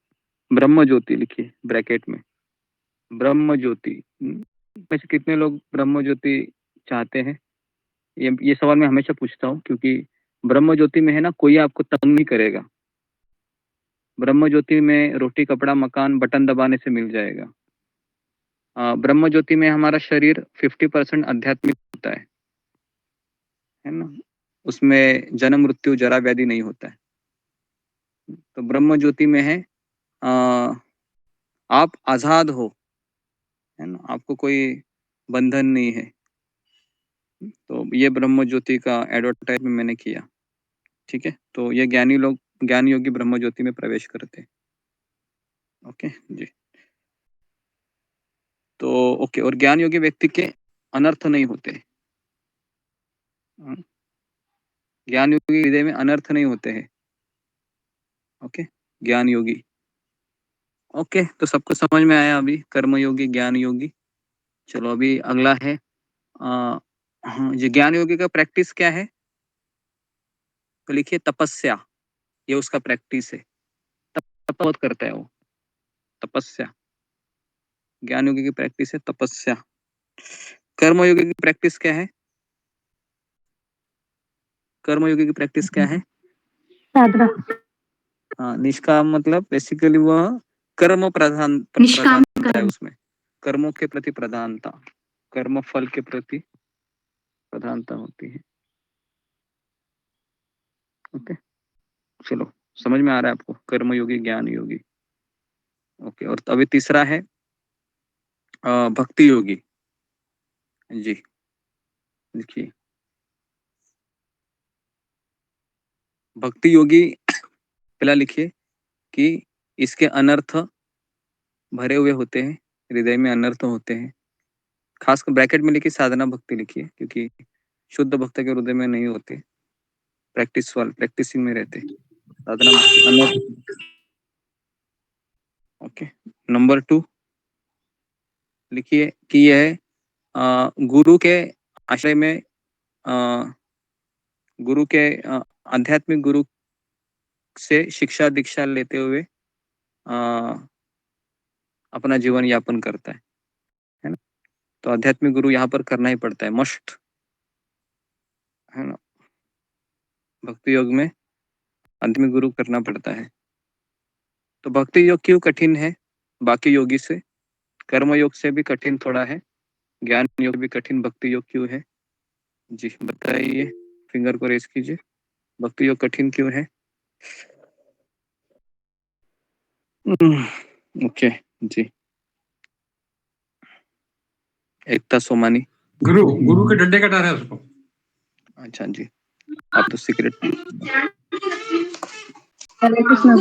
ब्रह्म ज्योति। लिखिए ब्रैकेट में ब्रह्म ज्योति। वैसे कितने लोग ब्रह्म ज्योति चाहते हैं? ये सवाल मैं हमेशा पूछता हूँ, क्योंकि ब्रह्म ज्योति में है ना, कोई आपको तंग नहीं करेगा। ब्रह्म ज्योति में रोटी कपड़ा मकान बटन दबाने से मिल जाएगा। ब्रह्म ज्योति में हमारा शरीर 50% आध्यात्मिक होता है ना, उसमें जन्म मृत्यु जरा व्याधि नहीं होता है। तो ब्रह्म ज्योति में है आप आजाद हो, है ना, आपको कोई बंधन नहीं है। तो ये ब्रह्म ज्योति का एडवर्टाइजमेंट मैंने किया, ठीक है। तो ये ज्ञानी लोग, ज्ञान योगी ब्रह्म ज्योति में प्रवेश करते हैं। ओके जी। तो ओके, और ज्ञान योगी व्यक्ति के अनर्थ नहीं होते। ज्ञान योगी हृदय में अनर्थ नहीं होते हैं। ओके, ज्ञान योगी। ओके, तो सबको समझ में आया अभी कर्म योगी ज्ञान योगी। चलो अभी अगला है ये ज्ञान योगी का प्रैक्टिस क्या है? तो लिखिए तपस्या, ये उसका प्रैक्टिस है। तप बहुत करता है वो, तपस्या। ज्ञान योगी की प्रैक्टिस है तपस्या। कर्म योगी की प्रैक्टिस क्या है? कर्म योगी की प्रैक्टिस क्या है? साधना। हाँ, निष्काम मतलब बेसिकली वह कर्म प्रधानता है उसमें, कर्मों के प्रति प्रधानता, कर्म फल के प्रति प्रधानता होती है। ओके, चलो समझ में आ रहा है आपको कर्म योगी ज्ञान योगी। ओके, और अभी तीसरा है भक्ति योगी। जी देखिए, भक्ति योगी पहला लिखिए कि इसके अनर्थ भरे हुए होते हैं, हृदय में अनर्थ होते हैं। खासकर ब्रैकेट में लिखिए साधना भक्ति लिखिए, क्योंकि शुद्ध भक्त के हृदय में नहीं होते, प्रैक्टिसिंग में रहते साधना भक्ति अनर्थ। ओके, नंबर 2 लिखिए कि यह गुरु के आश्रय में गुरु के आध्यात्मिक गुरु से शिक्षा दीक्षा लेते हुए अपना जीवन यापन करता है ना। तो आध्यात्मिक गुरु यहाँ पर करना ही पड़ता है, मस्ट है ना। भक्ति योग में आध्यात्मिक गुरु करना पड़ता है। तो भक्ति योग क्यों कठिन है बाकी योगी से? कर्म योग से भी कठिन थोड़ा है, ज्ञान योग भी कठिन, भक्ति योग क्यों है? जी बताइए, फिंगर को रेस कीजिए, भक्ति योग कठिन क्यों है? ओके जी, एकता सोमानी। गुरु के डंडे का डर है उसको। अच्छा जी, आप तो सीक्रेट। हरे कृष्णा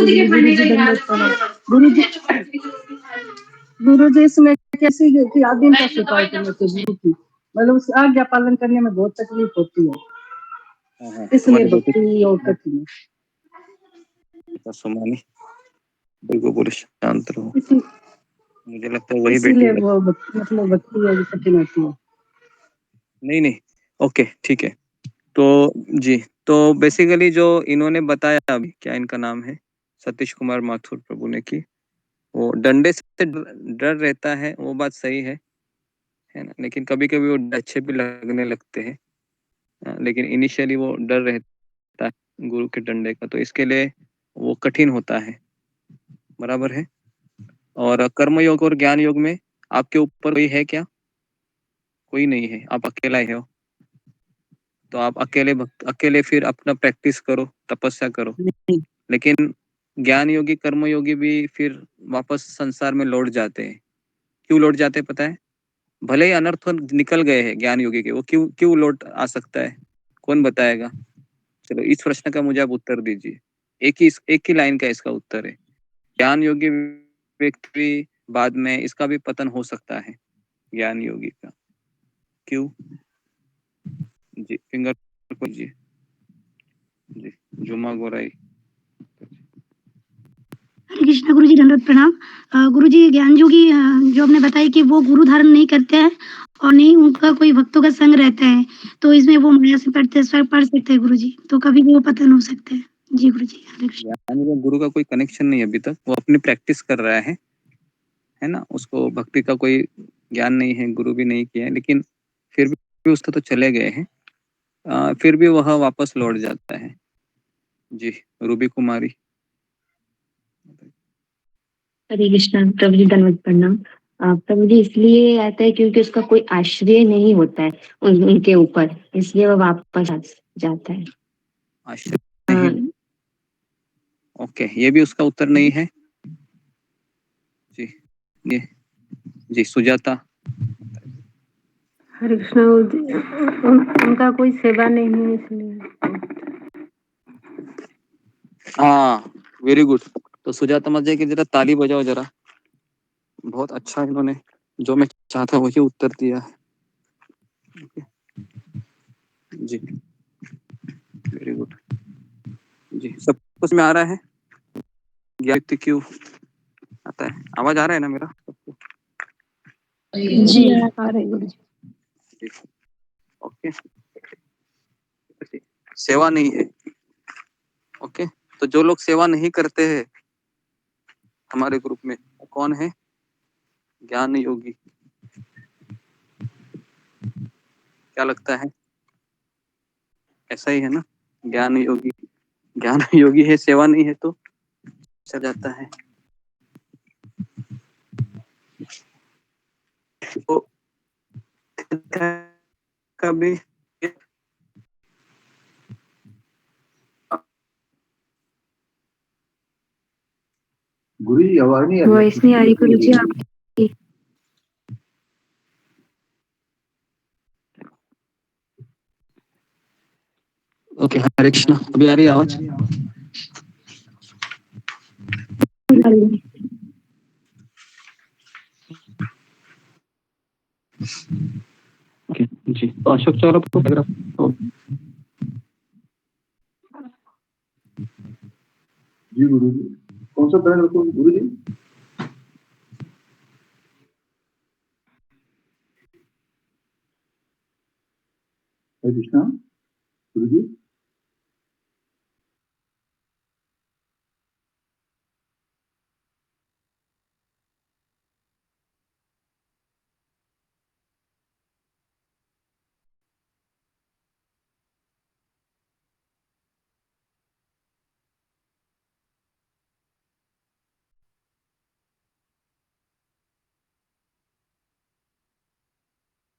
गुरु जी इसमें कैसी कि आदिम का स्वीकार करने से गुरु की, मतलब उसकी आज्ञा पालन करने में बहुत तकलीफ होती है। हाँ, इसलिए तुम्हारी बेटी भक्ति और कठिन है। सुमानी, बिल्कुल बोले शांत रहो। इसी- मुझे लगता है वही बेटी इसीलिए है। वो मतलब भक्ति और कठिन होती है। नहीं नहीं, ओके ठीक है। तो जी, तो बेसिकली जो इन्होंने बताया अभी, क्या इनका नाम है, सतीश कुमार माथुर प्रभु ने की, वो डंडे से डर रहता है, वो बात सही है ना। लेकिन कभी कभी वो अच्छे भी लगने लगते हैं, लेकिन इनिशियली वो डर रहता है गुरु के डंडे का, तो इसके लिए वो कठिन होता है, बराबर है। और कर्म योग और ज्ञान योग में आपके ऊपर कोई है क्या? कोई नहीं है, आप अकेला ही हो। तो आप अकेले फिर अपना प्रैक्टिस करो, तपस्या करो। लेकिन ज्ञान योगी, कर्म योगी भी फिर वापस संसार में लौट जाते हैं। क्यों लौट जाते हैं पता है? भले ही अनर्थ निकल गए हैं ज्ञान योगी के, वो क्यों क्यों लौट आ सकता है? कौन बताएगा? चलो इस प्रश्न का मुझे आप उत्तर दीजिए। एक ही लाइन का इसका उत्तर है। ज्ञान योगी व्यक्ति बाद में इसका भी पतन हो सकता है, ज्ञान योगी का। क्यों? जी, फिंगर जी, जुमा गोराई। हरे कृष्णा गुरुजी, दंडवत प्रणाम। गुरुजी, ज्ञान योगी जो आपने बताया कि वो गुरु धारण नहीं करते हैं और नहीं उनका कोई भक्तों का संग रहता है, तो इसमें वो माया से पढ़ सकते हैं गुरुजी, तो कभी भी वो पतन हो सकते हैं। जी गुरुजी, हरे कृष्णा। ज्ञान योग गुरु का कोई कनेक्शन नहीं है अभी तक, वो अपनी प्रैक्टिस कर रहा है ना। उसको भक्ति का कोई ज्ञान नहीं है, गुरु भी नहीं किया है, लेकिन फिर भी उसको तो चले गए हैं, फिर भी वह वापस लौट जाता है। जी, रूबी कुमारी। हरे कृष्णा प्रभु जी, दंडवत प्रणाम। प्रभु जी, इसलिए आता है क्योंकि उसका कोई आश्रय नहीं होता है उनके ऊपर, इसलिए वो वापस जाता है। आश्चर्य नहीं। ओके, ये भी उसका उत्तर नहीं है। जी, ये जी, सुजाता। हरे कृष्णा उनका कोई सेवा नहीं है इसलिए। हाँ, वेरी गुड। तो सुजाता मजे की जरा ताली बजाओ जरा, बहुत अच्छा इन्होंने जो मैं चाहता वही उत्तर दिया है। जी, वेरी गुड। जी, सब कुछ में आ रहा है? व्यक्ति क्यों आता है? आवाज आ रहा है ना मेरा? जी आ रहे गुरुजी। ओके, सेवा नहीं है। ओके, तो जो लोग सेवा नहीं करते हैं हमारे ग्रुप में, वो कौन है? ज्ञान योगी। क्या लगता है? ऐसा ही है ना? ज्ञान योगी है, सेवा नहीं है तो चल जाता है। तो कभी गुरु जी आवाज नहीं आ रही। वॉइस नहीं आ रही गुरुजी आपकी। ओके, हरे कृष्णा, अभी आ रही है आवाज? ओके जी, तो अशोक चावला को पैराग्राफ जी गुरु जी, कौन सा पैराग्राफ गुरु जी? हरे कृष्णा गुरु जी।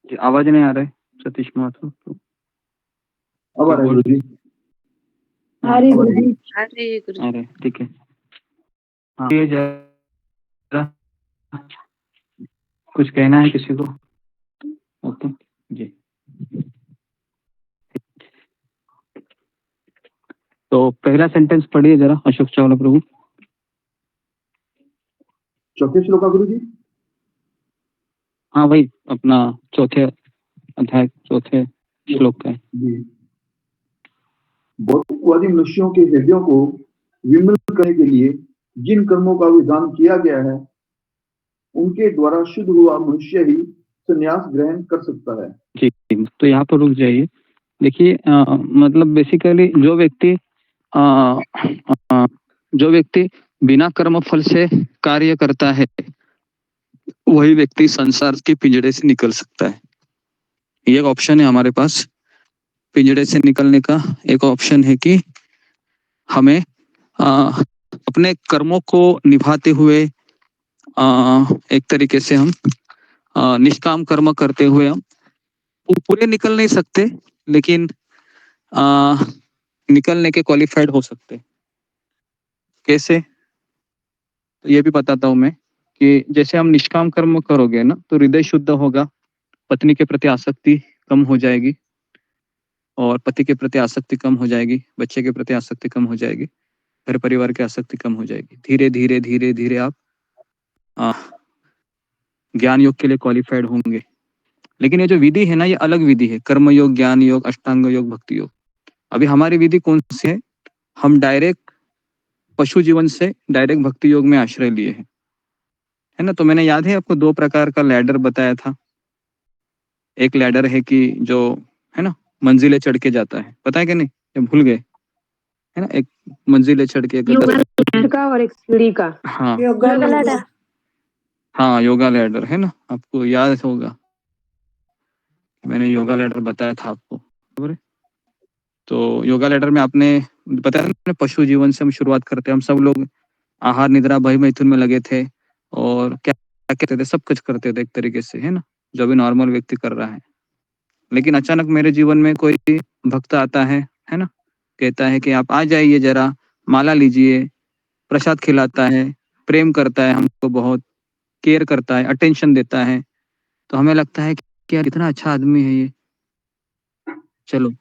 जी, आवाज नहीं आ रहा है सतीश माथुर। अब आ रहा है गुरु जी। हरे गुरुजी। हरे गुरु। अरे ठीक है। हाँ, ये जरा कुछ कहना है किसी को? ओके जी, तो पहला सेंटेंस पढ़िए जरा अशोक चावला प्रभु। चौथे श्लोक का गुरु जी। हाँ वही अपना चौथे अध्याय चौथे श्लोक का है। जी। भौतिकवादी मनुष्यों के हृदयों को विमल करने के लिए जिन कर्मों का विधान किया गया है उनके द्वारा शुद्ध हुआ मनुष्य ही संन्यास ग्रहण कर सकता है। जी, तो यहाँ पर रुक जाइए। देखिए मतलब बेसिकली जो व्यक्ति बिना कर्म फल से कार्य करता है वही व्यक्ति संसार के पिंजड़े से निकल सकता है। ये एक ऑप्शन है हमारे पास। पिंजड़े से निकलने का एक ऑप्शन है कि हमें अपने कर्मों को निभाते हुए एक तरीके से हम निष्काम कर्म करते हुए हम पूरे निकल नहीं सकते, लेकिन निकलने के क्वालिफाइड हो सकते। कैसे? तो ये भी बताता हूं मैं कि जैसे हम निष्काम कर्म करोगे ना तो हृदय शुद्ध होगा, पत्नी के प्रति आसक्ति कम हो जाएगी, और पति के प्रति आसक्ति कम हो जाएगी, बच्चे के प्रति आसक्ति कम हो जाएगी, घर परिवार की आसक्ति कम हो जाएगी। धीरे धीरे धीरे धीरे आप ज्ञान योग के लिए क्वालिफाइड होंगे। लेकिन ये जो विधि है ना, ये अलग विधि है। कर्म योग, ज्ञान योग, अष्टांग योग, भक्ति योग। अभी हमारी विधि कौन सी है? हम डायरेक्ट पशु जीवन से डायरेक्ट भक्ति योग में आश्रय लिए हैं, है ना। तो मैंने याद है आपको 2 प्रकार का लैडर बताया था। एक लैडर है कि जो है ना मंजिलें चढ़ के जाता है, पता है कि नहीं? ये भूल गए, है ना। एक मंजिलें चढ़ के का और एक सीढ़ी का। हाँ योगा लैडर। हाँ, योगा लैडर, है ना। आपको याद होगा मैंने योगा लैडर बताया था आपको, बराबर है। तो योगा लैडर में आपने बताया ना, पशु जीवन से हम शुरुआत करते हैं। हम सब लोग आहार, निद्रा, भय, मैथुन में लगे थे और क्या कहते थे, सब कुछ करते थे एक तरीके से, है ना, जो भी नॉर्मल व्यक्ति कर रहा है। लेकिन अचानक मेरे जीवन में कोई भक्त आता है ना, कहता है कि आप आ जाइए, जरा माला लीजिए, प्रसाद खिलाता है, प्रेम करता है, हमको बहुत केयर करता है, अटेंशन देता है। तो हमें लगता है कि यार इतना अच्छा आदमी है ये, चलो।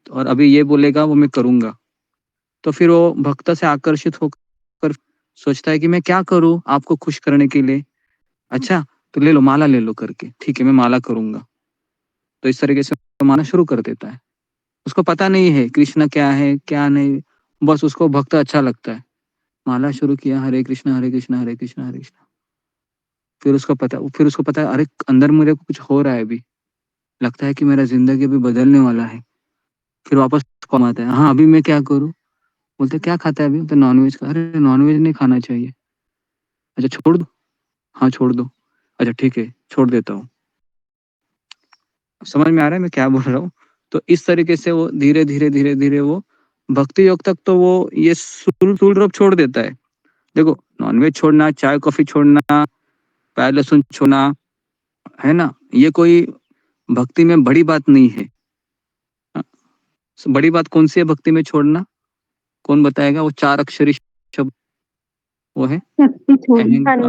और अभी ये बोलेगा वो मैं करूंगा। तो फिर वो भक्त से आकर्षित होकर सोचता है कि मैं क्या करूं आपको खुश करने के लिए। अच्छा तो ले लो, माला ले लो करके, ठीक है मैं माला करूंगा। तो इस तरीके से माना शुरू कर देता है। उसको पता नहीं है कृष्ण क्या है क्या नहीं, बस उसको भक्त अच्छा लगता है। माला शुरू किया, हरे कृष्णा हरे कृष्णा हरे कृष्णा हरे कृष्णा। फिर उसको पता है अरे अंदर मेरे को कुछ हो रहा है, अभी लगता है कि मेरा जिंदगी भी बदलने वाला है। फिर वापस कॉल आता है, हाँ अभी मैं क्या करूँ? बोलते क्या खाता है अभी? तो नॉनवेज का। अरे नॉनवेज नहीं खाना चाहिए। अच्छा छोड़ दो? हाँ छोड़ दो। अच्छा ठीक है छोड़ देता हूँ। समझ में आ रहा है मैं क्या बोल रहा हूँ? तो इस तरीके से वो धीरे धीरे धीरे धीरे वो भक्ति योग तक तो वो ये सूल रोग छोड़ देता है। देखो नॉनवेज छोड़ना, चाय कॉफी छोड़ना, प्याज लहसुन छोड़ना, है ना, ये कोई भक्ति में बड़ी बात नहीं है। बड़ी बात कौन सी है भक्ति में छोड़ना? कौन बताएगा? वो 4 अक्षरी शब्द, वो है अहंकार।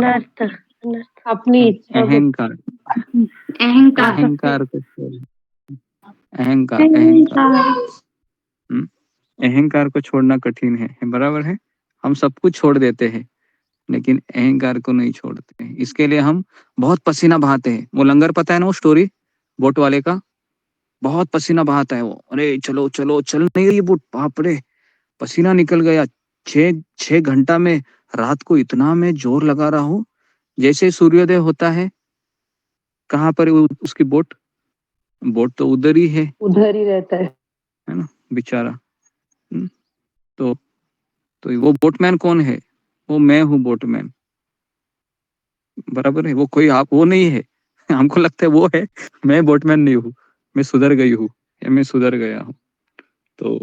अपनी इच्छा को अहंकार अहंकार। अहंकार को छोड़, अहंकार अहंकार अहंकार को छोड़ना कठिन है, बराबर है। हम सब कुछ छोड़ देते हैं लेकिन अहंकार को नहीं छोड़ते हैं। इसके लिए हम बहुत पसीना बहाते हैं। वो लंगर पता है ना, वो स्टोरी बोट वाले का, बहुत पसीना बहाता है वो। अरे चलो चलो, चल नहीं रही बोट, बाप रे पसीना निकल गया। 6 घंटा में, रात को इतना मैं जोर लगा रहा हूँ। जैसे सूर्योदय होता है, कहाँ पर उसकी बोट तो उधर ही है उधर ही रहता है ना बेचारा। तो वो बोटमैन कौन है? वो मैं हूँ बोटमैन, बराबर है। वो कोई आप वो नहीं है। हमको लगता है वो है, मैं बोटमैन नहीं हूँ, मैं सुधर गई हूँ या मैं सुधर गया हूँ। तो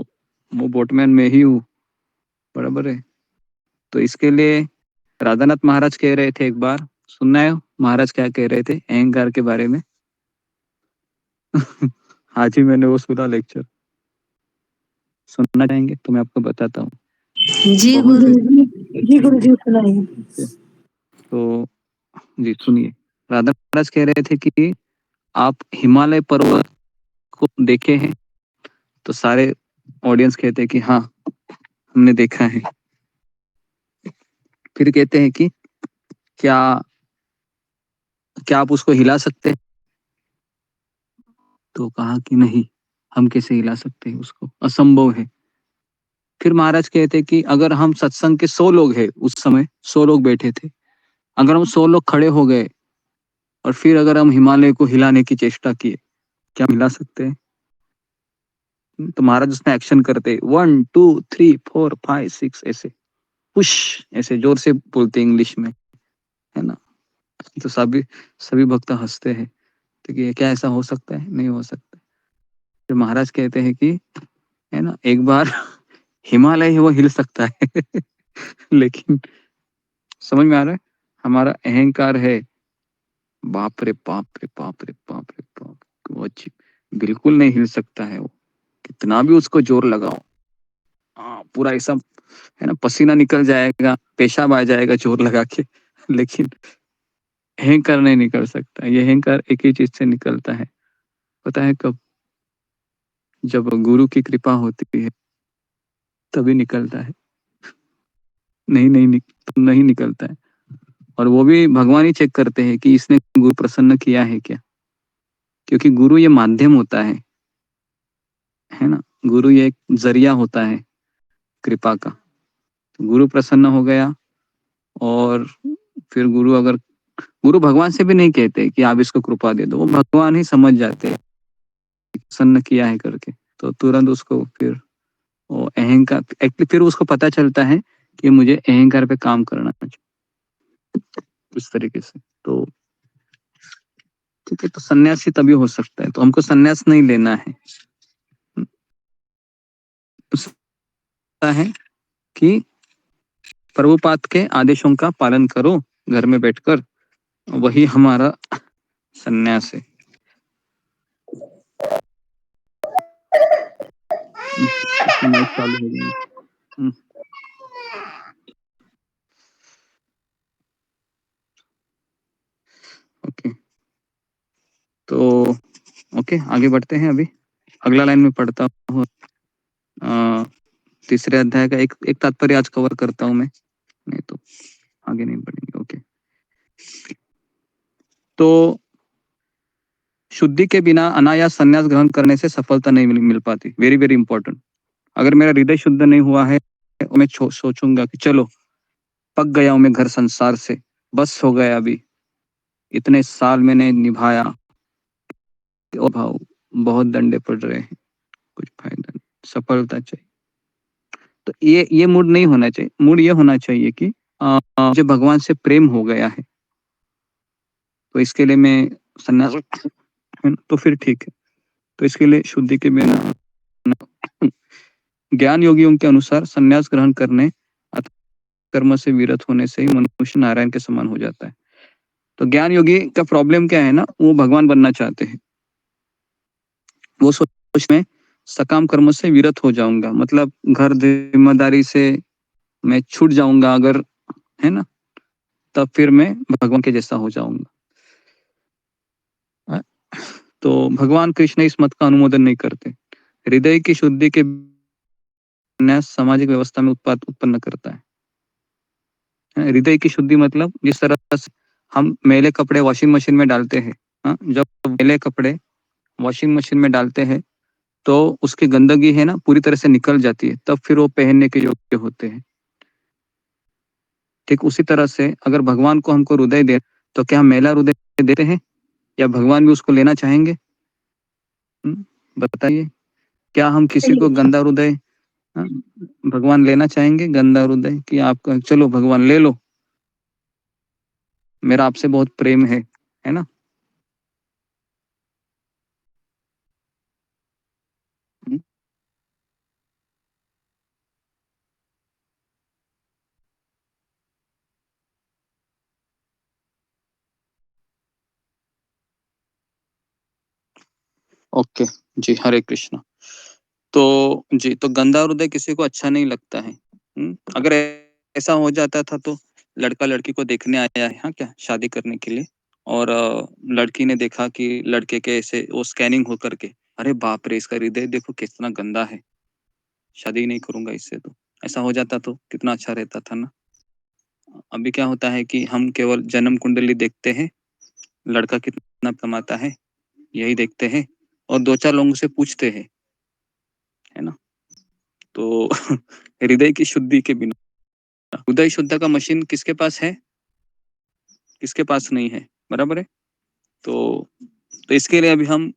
वो बोटमैन मैं ही हूँ, बराबर है। तो इसके लिए राधानाथ महाराज कह रहे थे, एक बार सुनना है महाराज क्या कह रहे थे अहंकार के बारे में? आज ही मैंने वो सुना लेक्चर, सुनना चाहेंगे तो मैं आपको बताता हूँ। जी गुरुजी। जी गुरुजी सुनाइए। तो जी सुनिए, राधा महाराज कह रहे थे कि आप हिमालय पर्वत को देखे हैं? तो सारे ऑडियंस कहते हैं कि हाँ हमने देखा है। फिर कहते हैं कि क्या आप उसको हिला सकते हैं? तो कहा कि नहीं, हम कैसे हिला सकते हैं उसको, असंभव है। फिर महाराज कहते कि अगर हम सत्संग के 100 लोग हैं, उस समय 100 लोग बैठे थे, अगर हम 100 लोग खड़े हो गए और फिर अगर हम हिमालय को हिलाने की चेष्टा किए, क्या हिला सकते हैं? तो महाराज उसमें एक्शन करते 1 2 3 4 5 6 ऐसे पुश, ऐसे जोर से बोलते इंग्लिश में, है ना। तो सभी भक्त हंसते हैं, तो कि क्या ऐसा हो सकता है? नहीं हो सकता। फिर महाराज कहते हैं कि, है ना, एक बार हिमालय है वो हिल सकता है लेकिन समझ में आ रहा है, हमारा अहंकार है, बाप रे बाप रे बाप रे बाप रे बाप, वो अच्छी बिल्कुल नहीं हिल सकता है वो, कितना भी उसको जोर लगाओ, हाँ पूरा ऐसा, है ना, पसीना निकल जाएगा, पेशाब आ जाएगा जोर लगा के, लेकिन अहंकार नहीं निकल सकता। ये अहंकार एक ही चीज से निकलता है, पता है कब? जब गुरु की कृपा होती है तभी निकलता है, नहीं निकलता है। और वो भी भगवान ही चेक करते हैं कि इसने गुरु प्रसन्न किया है क्या, क्योंकि गुरु ये माध्यम होता है ना, गुरु ये एक जरिया होता है कृपा का। तो गुरु प्रसन्न हो गया, और फिर गुरु भगवान से भी नहीं कहते कि आप इसको कृपा दे दो, वो भगवान ही समझ जाते हैं प्रसन्न किया है करके, तो तुरंत उसको फिर वो अहंकार, एक्चुअली फिर उसको पता चलता है कि मुझे अहंकार पे काम करना चाहिए, इस तरीके से। तो ठीक है, तो सन्यासी तभी हो सकता है, तो हमको सन्यास नहीं लेना है, है कि प्रभुपाद के आदेशों का पालन करो घर में बैठकर, वही हमारा सन्यास है। माइक चालू हो गया। ओके, तो ओके आगे बढ़ते हैं। अभी अगला लाइन में पढ़ता हूँ, तीसरे अध्याय का एक तात्पर्य आज कवर करता हूं मैं, नहीं तो आगे नहीं बढ़ेंगे। ओके, तो शुद्धि के बिना अनायास संन्यास ग्रहण करने से सफलता नहीं मिल पाती। Very very important. अगर मेरा हृदय शुद्ध नहीं हुआ है, मैं सोचूंगा कि चलो पक गया हूं मैं घर संसार से, बस हो गया, अभी इतने साल मैंने निभाया, और भाव बहुत डंडे पड़ रहे हैं, कुछ फायदा नहीं, सफलता चाहिए। तो ये मूड नहीं होना चाहिए। मूड ये होना चाहिए कि मुझे भगवान से प्रेम हो गया है, तो इसके लिए मैं संन्यास, तो फिर ठीक है। तो इसके लिए शुद्धि के बिना, ज्ञान योगियों के अनुसार संन्यास ग्रहण करने कर्म से विरत होने से ही मनुष्य नारायण के समान हो जाता है। तो ज्ञान योगी का प्रॉब्लम क्या है ना, वो भगवान बनना चाहते हैं। वो सोच में सकाम कर्म से विरत हो जाऊंगा, मतलब घर जिम्मेदारी से मैं छूट जाऊंगा अगर, है ना, तब फिर मैं भगवान के जैसा हो जाऊंगा। तो भगवान कृष्ण इस मत का अनुमोदन नहीं करते। हृदय की शुद्धि के बिना सामाजिक व्यवस्था में उत्पाद उत्पन्न करता है। हृदय की शुद्धि मतलब जिस तरह से हम मैले कपड़े वॉशिंग मशीन में डालते हैं, जब मैले कपड़े वॉशिंग मशीन में डालते हैं तो उसकी गंदगी है ना पूरी तरह से निकल जाती है, तब फिर वो पहनने के योग्य होते हैं। ठीक उसी तरह से अगर भगवान को हमको हृदय दे, तो क्या हम मैला हृदय देते हैं या भगवान भी उसको लेना चाहेंगे? बताइए, क्या हम किसी को गंदा हृदय, भगवान लेना चाहेंगे? गंदा हृदय कि आप चलो भगवान ले लो, मेरा आपसे बहुत प्रेम है ना। ओके जी, हरे कृष्णा। तो जी, तो गंदा हृदय किसी को अच्छा नहीं लगता है। अगर ऐसा हो जाता था तो लड़का लड़की को देखने आया है, हाँ क्या, शादी करने के लिए, और लड़की ने देखा कि लड़के के ऐसे वो स्कैनिंग हो करके, अरे बाप रे, इसका हृदय देखो कितना गंदा है, शादी नहीं करूंगा इससे। तो ऐसा हो जाता तो कितना अच्छा रहता था ना। अभी क्या होता है कि हम केवल जन्म कुंडली देखते हैं, लड़का कितना कमाता है यही देखते हैं, और 2-4 लोगों से पूछते हैं, है ना। तो हृदय की शुद्धि के बिना, हृदय शुद्ध का मशीन किसके पास है? किसके पास नहीं है, बराबर है? तो इसके लिए अभी हम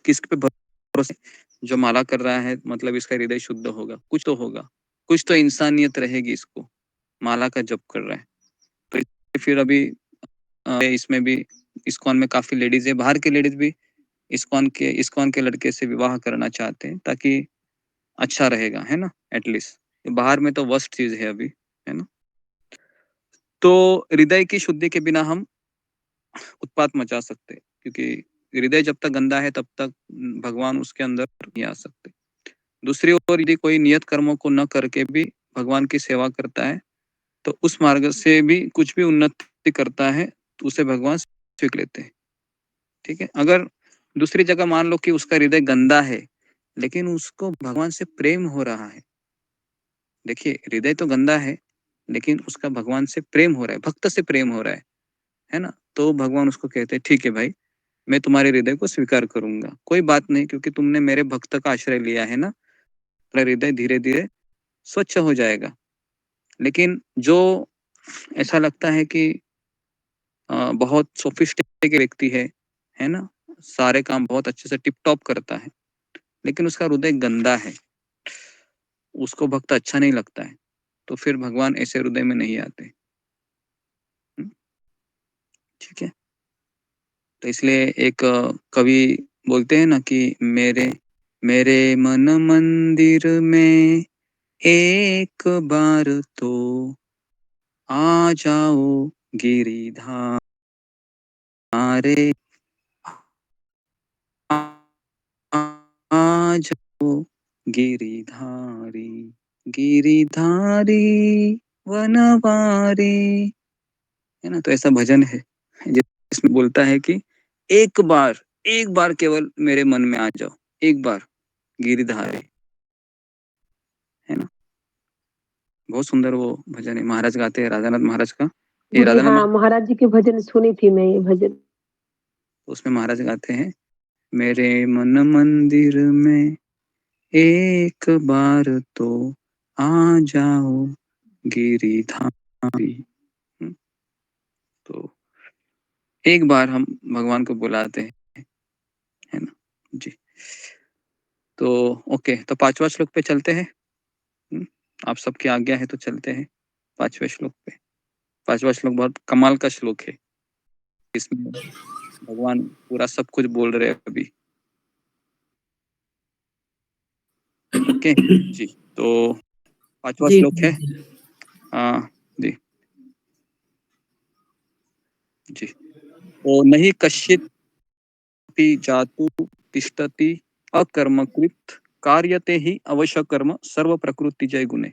किस पे भरोसे, जो माला कर रहा है मतलब इसका हृदय शुद्ध होगा, कुछ तो होगा, कुछ तो इंसानियत रहेगी इसको, माला का जप कर रहा है। तो फिर अभी इसमें भी इस्कॉन में काफी लेडीज है, बाहर के लेडीज भी इस्कॉन के लड़के से विवाह करना चाहते हैं ताकि अच्छा रहेगा, है ना, एटलीस्ट। बाहर में तो वर्स्ट चीज है अभी, है ना। तो हृदय की शुद्धि के बिना हम उत्पात मचा सकते हैं, क्योंकि हृदय जब तक गंदा है तब तक भगवान उसके अंदर नहीं आ सकते। दूसरी ओर यदि कोई नियत कर्मों को न करके भी भगवान की सेवा करता है तो उस मार्ग से भी कुछ भी उन्नति करता है तो उसे भगवान स्वीकार लेते हैं, ठीक है। अगर दूसरी जगह मान लो कि उसका हृदय गंदा है लेकिन उसको भगवान से प्रेम हो रहा है, देखिए हृदय तो गंदा है लेकिन उसका भगवान से प्रेम हो रहा है, भक्त से प्रेम हो रहा है ना, तो भगवान उसको कहते हैं ठीक है भाई, मैं तुम्हारे हृदय को स्वीकार करूंगा, कोई बात नहीं, क्योंकि तुमने मेरे भक्त का आश्रय लिया है ना, तुम्हारा हृदय धीरे धीरे स्वच्छ हो जाएगा। लेकिन जो ऐसा लगता है कि बहुत सोफिस्टिकेटेड व्यक्ति है ना, सारे काम बहुत अच्छे से टिप टॉप करता है लेकिन उसका हृदय गंदा है, उसको भक्त अच्छा नहीं लगता है, तो फिर भगवान ऐसे हृदय में नहीं आते, ठीक है। तो इसलिए एक कवि बोलते हैं ना कि मेरे मन मंदिर में एक बार तो आ जाओ गिरिधारे, आ जाओ गिरिधारी, गिरिधारी वनवारी, है ना। तो ऐसा भजन है जिसमें बोलता है कि एक बार केवल मेरे मन में आ जाओ, एक बार गिरिधारी, है ना। बहुत सुंदर वो भजन है, महाराज गाते हैं, राधानाथ महाराज का। ये गुरुजी राधानाथ हाँ, महाराज जी के भजन सुनी थी मैं, ये भजन। उसमें महाराज गाते हैं, मेरे मन मंदिर में एक बार तो आ जाओ गिरिधारी। तो एक बार हम भगवान को बुलाते हैं, है ना जी। तो ओके, तो 5वां श्लोक पे चलते हैं। आप सबकी आज्ञा है तो चलते हैं 5वें श्लोक पे। 5वां श्लोक बहुत कमाल का श्लोक है, इसमें भगवान पूरा सब कुछ बोल रहे हैं अभी, ओके जी। तो 5वां श्लोक है जी जी। तो नहीं कश्चित् जातु तिष्ठति अकर्मकृत कार्यते ही अवश्य कर्म सर्व प्रकृति जय गुणे।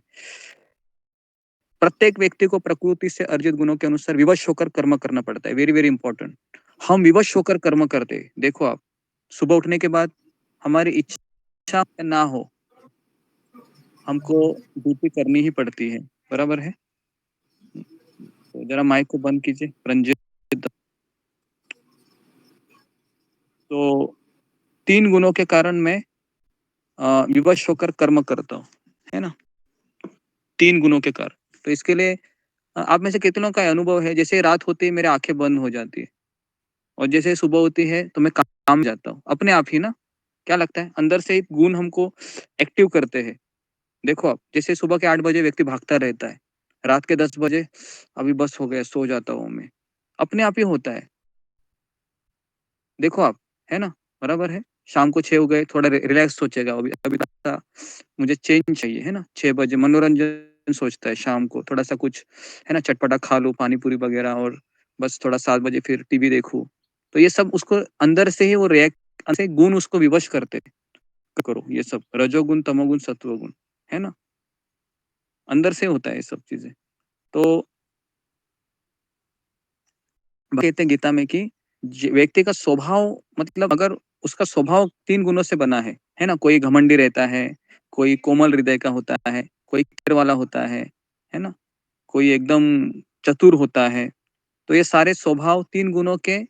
प्रत्येक व्यक्ति को प्रकृति से अर्जित गुणों के अनुसार विवश होकर कर्म करना पड़ता है, वेरी वेरी इंपॉर्टेंट। हम विवश होकर कर्म करते हैं, देखो आप सुबह उठने के बाद हमारी इच्छा ना हो हमको ड्यूटी करनी ही पड़ती है, बराबर है। तो जरा माइक को बंद कीजिए रंजित। तो 3 गुणों के कारण मैं विवश होकर कर्म करता हूँ, है ना, 3 गुणों के कारण। तो इसके लिए आप में से कितनों का अनुभव है, जैसे रात होती है मेरी आंखें बंद हो जाती है और जैसे सुबह होती है तो मैं काम जाता हूँ अपने आप ही ना, क्या लगता है अंदर से एक गुण हमको एक्टिव करते हैं। देखो आप, जैसे सुबह के 8 बजे व्यक्ति भागता रहता है, रात के 10 बजे अभी बस हो गया सो जाता हूँ मैं, अपने आप ही होता है, देखो आप, है ना, बराबर है। शाम को 6 हो गए, थोड़ा रिलैक्स सोचेगा, अभी अभी मुझे चेंज चाहिए, है ना, 6 बजे मनोरंजन सोचता है, शाम को थोड़ा सा कुछ, है ना, चटपटा खा लूं, पानी पूरी वगैरह, और बस थोड़ा 7 बजे फिर टीवी देखूं। तो ये सब उसको अंदर से ही वो रिएक्ट से गुण उसको विवश करते करो, ये सब रजोगुण तमोगुण सत्वगुण, है ना, अंदर से होता है ये सब चीजें। तो कहते हैं गीता में कि व्यक्ति का स्वभाव, मतलब अगर उसका स्वभाव 3 गुणों से बना है ना, कोई घमंडी रहता है, कोई कोमल हृदय का होता है, कोई खेर वाला होता है ना, कोई एकदम चतुर होता है। तो ये सारे स्वभाव 3 गुणों के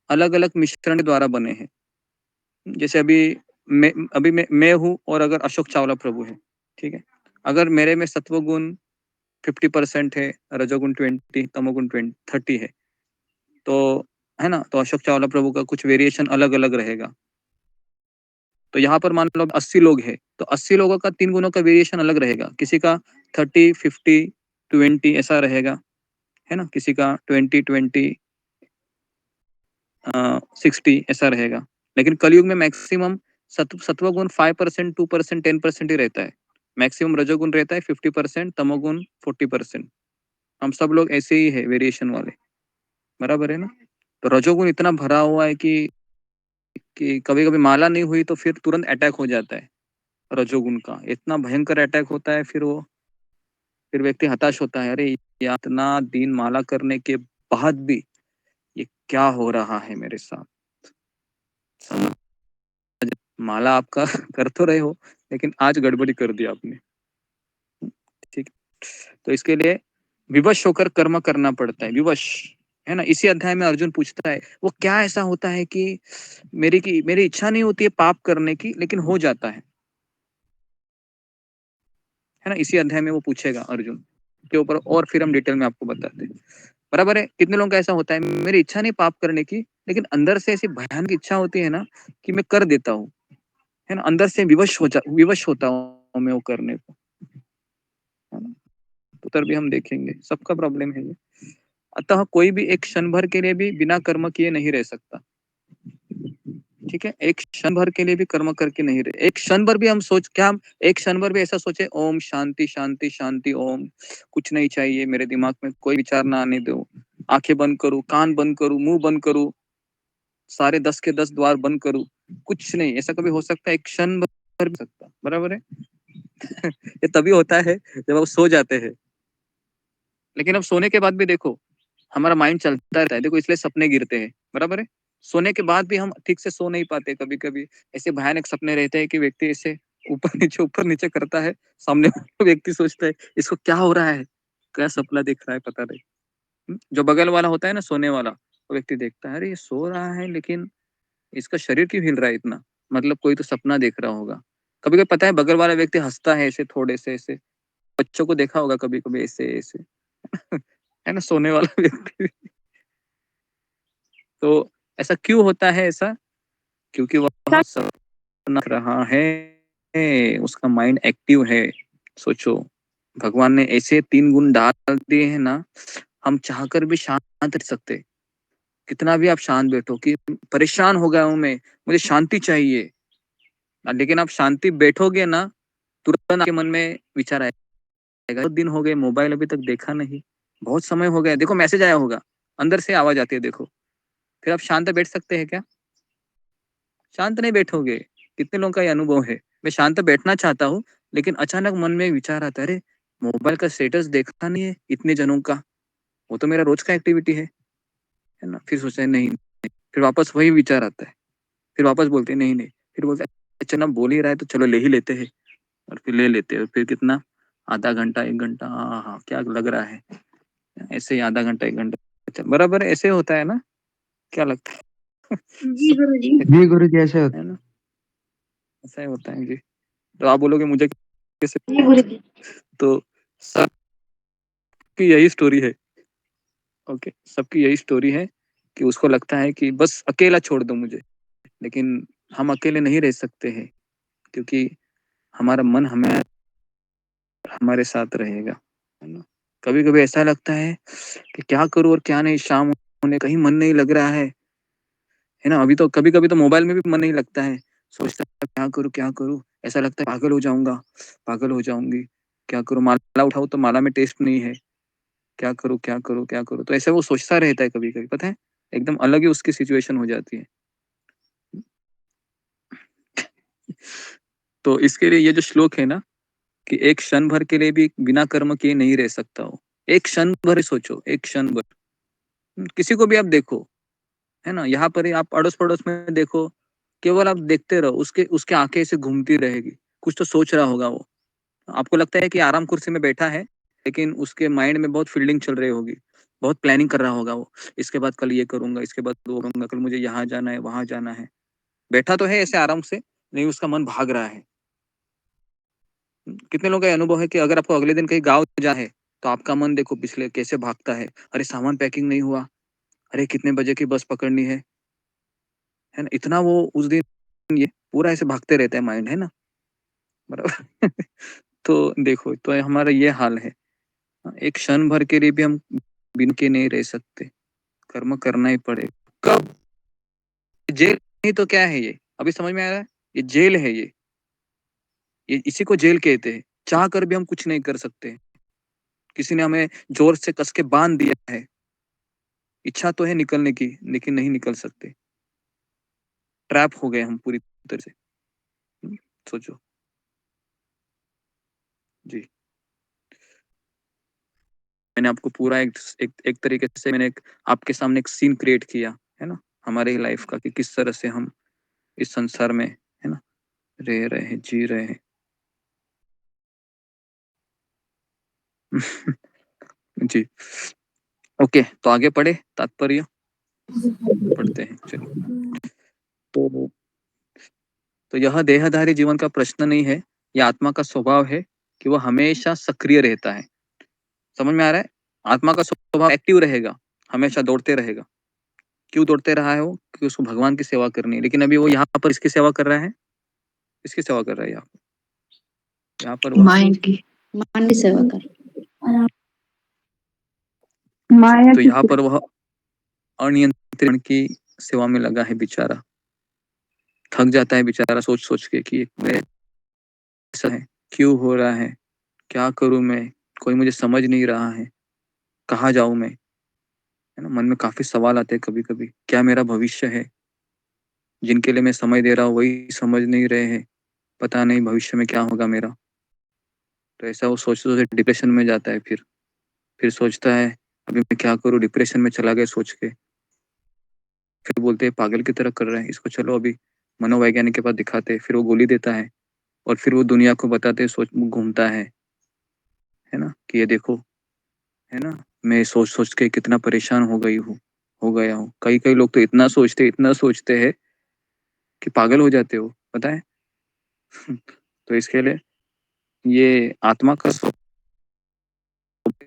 अलग अलग मिश्रण द्वारा बने हैं। जैसे अभी मैं हूँ और अगर अशोक चावला प्रभु है, ठीक ठीक है। अगर मेरे में सत्वगुण 50% है, रजोगुण 20, तमोगुण 30 है, तो है ना, तो अशोक चावला प्रभु का कुछ वेरिएशन अलग अलग रहेगा। तो यहाँ पर मान लो 80 लोग हैं, तो 80 लोगों का 3 गुणों का वेरिएशन अलग रहेगा। किसी का 30, 50, 20 ऐसा रहेगा, है ना, किसी का 20, 20, 60 ऐसा रहेगा। लेकिन कलयुग में मैक्सिमम सत्वगुण 5%, 2%, 10% ही रहता है। मैक्सिमम रजोगुण रहता है 50%, तमोगुण 40%। हम सब लोग ऐसे ही है, वेरिएशन वाले, बराबर है ना। तो रजोगुण इतना भरा हुआ है कि कभी कभी माला नहीं हुई तो फिर तुरंत अटैक हो जाता है। रजोगुण का इतना भयंकर अटैक होता है, फिर व्यक्ति हताश होता है, अरे यार इतना दिन माला करने के बाद भी ये क्या हो रहा है मेरे साथ। माला आपका कर तो रहे हो, लेकिन आज गड़बड़ी कर दी आपने, ठीक। तो इसके लिए विवश होकर कर्म करना पड़ता है, विवश, है ना। इसी अध्याय में अर्जुन पूछता है वो क्या ऐसा होता है कि मेरी इच्छा नहीं होती है पाप करने की, लेकिन हो जाता है ना। इसी अध्याय में वो पूछेगा अर्जुन के ऊपर, और फिर हम डिटेल में आपको बताते हैं, बराबर है। कितने लोगों का ऐसा होता है, मेरी इच्छा नहीं पाप करने की, लेकिन अंदर से ऐसी भयानक इच्छा होती है ना कि मैं कर देता हूँ, है ना। अंदर से विवश होता हूँ मैं वो करने को, है ना। उत्तर भी हम देखेंगे, सबका प्रॉब्लम है ये। अतः कोई भी एक क्षण भर के लिए भी बिना कर्म किए नहीं रह सकता, ठीक है। एक क्षण भर के लिए भी कर्म करके नहीं रहे। एक क्षण भर भी हम हम एक क्षण भर भी ऐसा सोचे ओम शांति शांति शांति ओम, कुछ नहीं चाहिए मेरे दिमाग में, कोई विचार ना आने दो, आंखें बंद करूं, कान बंद करूं, मुंह बंद करूं, सारे 10 के 10 द्वार बंद करूं, कुछ नहीं, ऐसा कभी हो सकता है? एक क्षण भर भी सकता, बराबर है। ये तभी होता है जब आप सो जाते हैं। लेकिन अब सोने के बाद भी देखो हमारा माइंड चलता रहता है, देखो इसलिए सपने गिरते हैं, बराबर है। सोने के बाद भी हम ठीक से सो नहीं पाते, कभी कभी ऐसे भयानक सपने रहते हैं कि व्यक्ति ऐसे ऊपर नीचे करता है, सामने वाला व्यक्ति सोचता है इसको क्या हो रहा है, क्या सपना देख रहा है पता नहीं। जो बगल वाला होता है ना सोने वाला, वो व्यक्ति देखता है अरे ये सो रहा है लेकिन इसका शरीर क्यों हिल रहा है इतना, मतलब कोई तो सपना देख रहा होगा। कभी कभी पता है बगल वाला व्यक्ति हंसता है ऐसे थोड़े से, ऐसे बच्चों को देखा होगा कभी कभी ऐसे ऐसे है ना, सोने वाला व्यक्ति। तो ऐसा क्यों होता है ऐसा? क्योंकि वह सपना रहा है, उसका माइंड एक्टिव है। सोचो भगवान ने ऐसे 3 गुण डाल दिए हैं ना, हम चाहकर भी शांत रह सकते। कितना भी आप शांत बैठो कि परेशान हो गया हूं मैं, मुझे शांति चाहिए, लेकिन आप शांति बैठोगे ना, तुरंत आपके मन में विचार आएगा, बहुत दिन हो गए मोबाइल अभी तक देखा नहीं, बहुत समय हो गया, देखो मैसेज आया होगा, अंदर से आवाज आती है देखो। फिर आप शांत बैठ सकते हैं क्या? शांत नहीं बैठोगे। कितने लोगों का ये अनुभव है, मैं शांत बैठना चाहता हूँ, लेकिन अचानक मन में विचार आता है, अरे मोबाइल का स्टेटस देखा नहीं है इतने जनों का, वो तो मेरा रोज का एक्टिविटी है ना। फिर सोचते हैं नहीं, फिर वापस वही विचार आता है, फिर वापस बोलते हैं नहीं नहीं, फिर बोलते हैं अच्छा ना बोल ही रहा है तो चलो ले ही लेते हैं, और फिर ले लेते हैं। फिर कितना, आधा घंटा 1 घंटा, हाँ हाँ क्या लग रहा है, ऐसे ही आधा घंटा 1 घंटा बराबर ऐसे होता है ना, क्या लगता है? जी गुरुजी। जी गुरु जी ऐसे होता है ना, ऐसा ही होता है जी। तो आप बोलोगे मुझे कैसे? जी गुरुजी। तो सबकी यही स्टोरी है, ओके, सबकी यही स्टोरी है कि उसको लगता है कि बस अकेला छोड़ दो मुझे, लेकिन हम अकेले नहीं रह सकते हैं, क्योंकि हमारा मन हमें हमारे साथ रहेगा, है ना। कभी कभी ऐसा लगता है कि क्या करूं और क्या नहीं, शाम होने कहीं मन नहीं लग रहा है ना। अभी तो कभी कभी तो मोबाइल में भी मन नहीं लगता है, सोचता है क्या करूं, ऐसा लगता है पागल हो जाऊंगा, पागल हो जाऊंगी, क्या करूं, माला उठाऊं तो माला में टेस्ट नहीं है, क्या करूं क्या करूं क्या करूं, तो ऐसे वो सोचता रहता है कभी कभी, पता है एकदम अलग ही उसकी सिचुएशन हो जाती है। तो इसके लिए ये जो श्लोक है ना कि एक क्षण भर के लिए भी बिना कर्म किए नहीं रह सकता हो, एक क्षण भर सोचो, एक क्षण भर, किसी को भी आप देखो, है ना, यहाँ पर ही आप अड़ोस पड़ोस में देखो, केवल आप देखते रहो, उसके उसके आंखें ऐसे घूमती रहेगी, कुछ तो सोच रहा होगा वो। आपको लगता है कि आराम कुर्सी में बैठा है, लेकिन उसके माइंड में बहुत फील्डिंग चल रही होगी, बहुत प्लानिंग कर रहा होगा वो, इसके बाद कल ये करूंगा, इसके बाद वो करूंगा, कल मुझे यहाँ जाना है वहां जाना है। बैठा तो है ऐसे आराम से, नहीं उसका मन भाग रहा है। कितने लोगों का ये अनुभव है कि अगर आपको अगले दिन कहीं गाँव जाना है, तो आपका मन देखो पिछले कैसे भागता है। अरे सामान पैकिंग नहीं हुआ, अरे कितने बजे की बस पकड़नी है ना? इतना वो उस दिन ये पूरा ऐसे भागते रहता है माइंड, है ना? बराबर। तो देखो, तो हमारा ये हाल है। एक क्षण भर के लिए भी हम बिन के नहीं रह सकते, कर्म करना ही पड़ेगा। कब? जेल नहीं तो क्या है ये? अभी समझ में आ रहा है? ये जेल है ये इसी को जेल कहते हैं। चाह कर भी हम कुछ नहीं कर सकते। किसी ने हमें जोर से कस के बांध दिया है। इच्छा तो है निकलने की, लेकिन नहीं निकल सकते। ट्रैप हो गए हम पूरी तरह से। सोचो। जी। मैंने आपको पूरा एक तरीके से मैंने आपके सामने एक सीन क्रिएट किया, है ना? हमारे लाइफ का कि किस तरह से हम इस संसार में, है ना, रह रहे हैं, जी रहे हैं। जी। ओके, तो आगे पढ़े तात्पर्य पढ़ते हैं, चलिए। तो यह देहधारी जीवन का प्रश्न नहीं है, यह आत्मा का स्वभाव है कि वह हमेशा सक्रिय रहता है। समझ में आ रहा है? आत्मा का स्वभाव एक्टिव रहेगा, हमेशा दौड़ते रहेगा। क्यों दौड़ते रहा है वो? क्योंकि उसको भगवान की सेवा करनी है। लेकिन अभी वो यहाँ पर इसकी सेवा कर रहा है, इसकी सेवा कर रहा है यहाँ पर वह माइंड की सेवा कर तो यहाँ पर वह अनियंत्रित की सेवा में लगा है बेचारा। थक जाता है बेचारा सोच सोच के कि ऐसा है, क्यों हो रहा है, क्या करूं मैं, कोई मुझे समझ नहीं रहा है, कहाँ जाऊं मैं, है ना? मन में काफी सवाल आते हैं कभी कभी। क्या मेरा भविष्य है? जिनके लिए मैं समय दे रहा हूँ वही समझ नहीं रहे हैं, पता नहीं भविष्य में क्या होगा मेरा। तो ऐसा वो सोचते सोचते डिप्रेशन में जाता है। फिर सोचता है अभी मैं क्या करूं, डिप्रेशन में चला गया सोच के। फिर बोलते हैं पागल की तरह कर रहे हैं इसको, चलो अभी मनोवैज्ञानिक के पास दिखाते हैं। फिर वो गोली देता है और फिर वो दुनिया को बताते सोच घूमता है ना, कि ये देखो, है ना, मैं सोच सोच के कितना परेशान हो गया हूँ। कई कई लोग तो इतना सोचते हैं कि पागल हो जाते हो, पता है। तो इसके लिए ये आत्मा का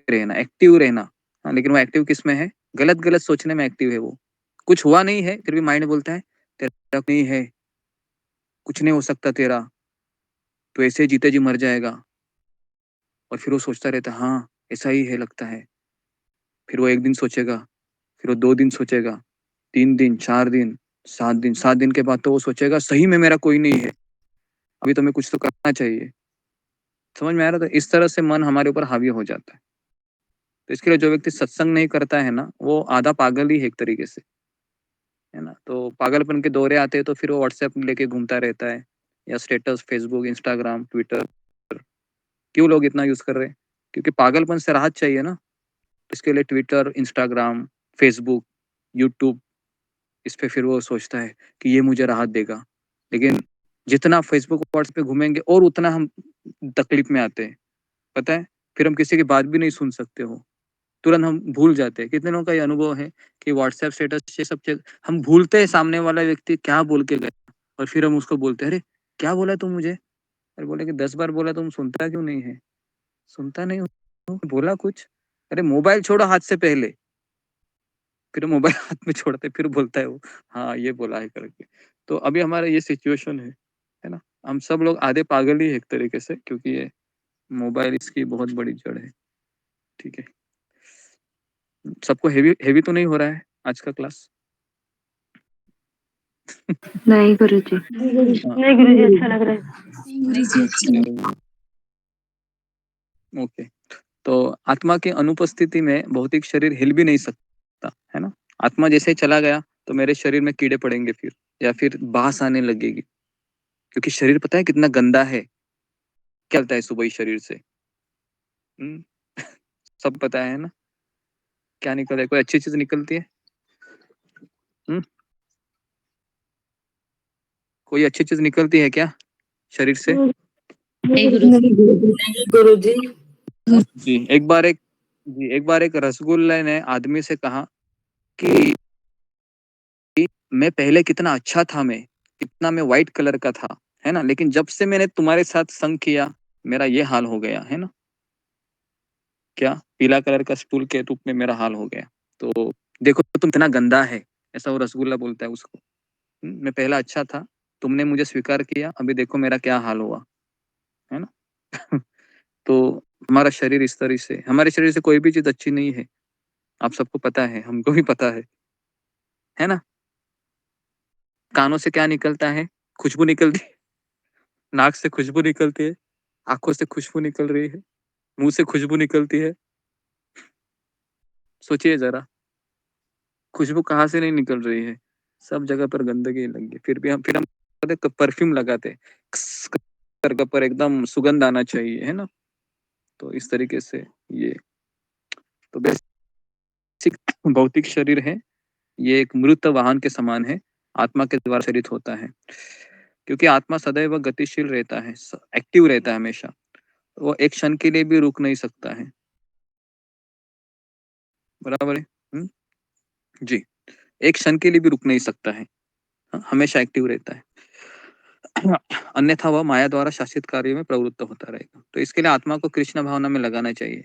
रहना, एक्टिव रहना। हाँ, लेकिन वो एक्टिव किस में है? गलत गलत सोचने में एक्टिव है वो। कुछ हुआ नहीं है फिर भी माइंड बोलता है तेरा नहीं है, कुछ नहीं हो सकता तेरा, तो ऐसे ही जीते जी मर जाएगा। और फिर वो सोचता रहता है हाँ ऐसा ही है लगता है। फिर वो एक दिन सोचेगा, फिर वो 2 दिन सोचेगा, 3 दिन, 4 दिन, 7 दिन। 7 दिन के बाद तो वो सोचेगा सही में मेरा कोई नहीं है, अभी तो मैं कुछ तो करना चाहिए। समझ में आ रहा था? इस तरह से मन हमारे ऊपर हावी हो जाता है। तो इसके लिए जो व्यक्ति सत्संग नहीं करता है ना, वो आधा पागल ही है एक तरीके से, है ना? तो पागलपन के दौरे आते हैं तो फिर वो व्हाट्सएप लेके घूमता रहता है, या स्टेटस फेसबुक इंस्टाग्राम ट्विटर। क्यों लोग इतना यूज कर रहे हैं? क्योंकि पागलपन से राहत चाहिए ना। इसके लिए ट्विटर, इंस्टाग्राम, फेसबुक, यूट्यूब, इस पे फिर वो सोचता है कि ये मुझे राहत देगा। लेकिन जितना फेसबुक व्हाट्सएप पे घूमेंगे और उतना हम तकलीफ में आते हैं, पता है। फिर हम किसी की बात भी नहीं सुन सकते हो, तुरंत हम भूल जाते हैं। कितने लोगों का ये अनुभव है कि व्हाट्सएप स्टेटस ये सब चीज हम भूलते हैं, सामने वाला व्यक्ति क्या बोल के गया और फिर हम उसको बोलते हैं अरे क्या बोला तुम मुझे। अरे बोले कि 10 बार बोला, तुम सुनता क्यों नहीं है? सुनता नहीं हूँ, बोला कुछ। अरे मोबाइल छोड़ो हाथ से पहले, फिर मोबाइल हाथ में छोड़ते फिर बोलता है वो हाँ ये बोला है करके। तो अभी हमारा ये सिचुएशन है ना। हम सब लोग आधे पागल ही है एक तरीके से, क्योंकि ये मोबाइल इसकी बहुत बड़ी जड़ है। ठीक है, सबको हेवी हेवी तो नहीं हो रहा है आज का क्लास? नहीं गुरुजी। नहीं गुरुजी, अच्छा लग रहा है। ओके, तो आत्मा की अनुपस्थिति में भौतिक शरीर हिल भी नहीं सकता, है ना। आत्मा जैसे ही चला गया तो मेरे शरीर में कीड़े पड़ेंगे फिर, या फिर बास आने लगेगी, क्योंकि शरीर पता है कितना गंदा है। क्या लगता है सुबह ही शरीर से? हम्म, सब पता है ना क्या निकल है? कोई अच्छी चीज निकलती है? हम्म, कोई अच्छी चीज निकलती है क्या शरीर से? नहीं गुरुजी। गुरुजी। जी, एक बार एक रसगुल्ले ने आदमी से कहा कि मैं पहले कितना अच्छा था, मैं कितना मैं व्हाइट कलर का था, है ना, लेकिन जब से मैंने तुम्हारे साथ संग किया मेरा ये हाल हो गया है ना, क्या पीला कलर का स्टूल के रूप में मेरा हाल हो गया। तो देखो तुम इतना गंदा है, ऐसा वो रसगुल्ला बोलता है उसको। मैं पहला अच्छा था, तुमने मुझे स्वीकार किया, अभी देखो मेरा क्या हाल हुआ, है ना। तो हमारा शरीर इस तरह से, हमारे शरीर से कोई भी चीज अच्छी नहीं है, आप सबको पता है, हमको भी पता है ना। कानों से क्या निकलता है? खुशबू निकलती है, नाक से खुशबू निकलती है, आंखों से खुशबू निकल रही है, मुंह से खुशबू निकलती है। सोचिए जरा, खुशबू कहाँ से नहीं निकल रही है, सब जगह पर गंदगी लगी। फिर हम परफ्यूम लगाते करके, पर एकदम सुगंध आना चाहिए, है ना। तो इस तरीके से ये तो बेसिक भौतिक शरीर है, ये एक मृत वाहन के समान है, आत्मा के द्वारा शरीर होता है, क्योंकि आत्मा सदैव गतिशील रहता है, एक्टिव रहता है हमेशा, वो एक क्षण के लिए भी रुक नहीं सकता है, बराबर है। जी, एक क्षण के लिए भी रुक नहीं सकता है, हमेशा एक्टिव रहता है, अन्यथा वह माया द्वारा शासित कार्य में प्रवृत्त होता रहेगा। तो इसके लिए आत्मा को कृष्ण भावना में लगाना चाहिए।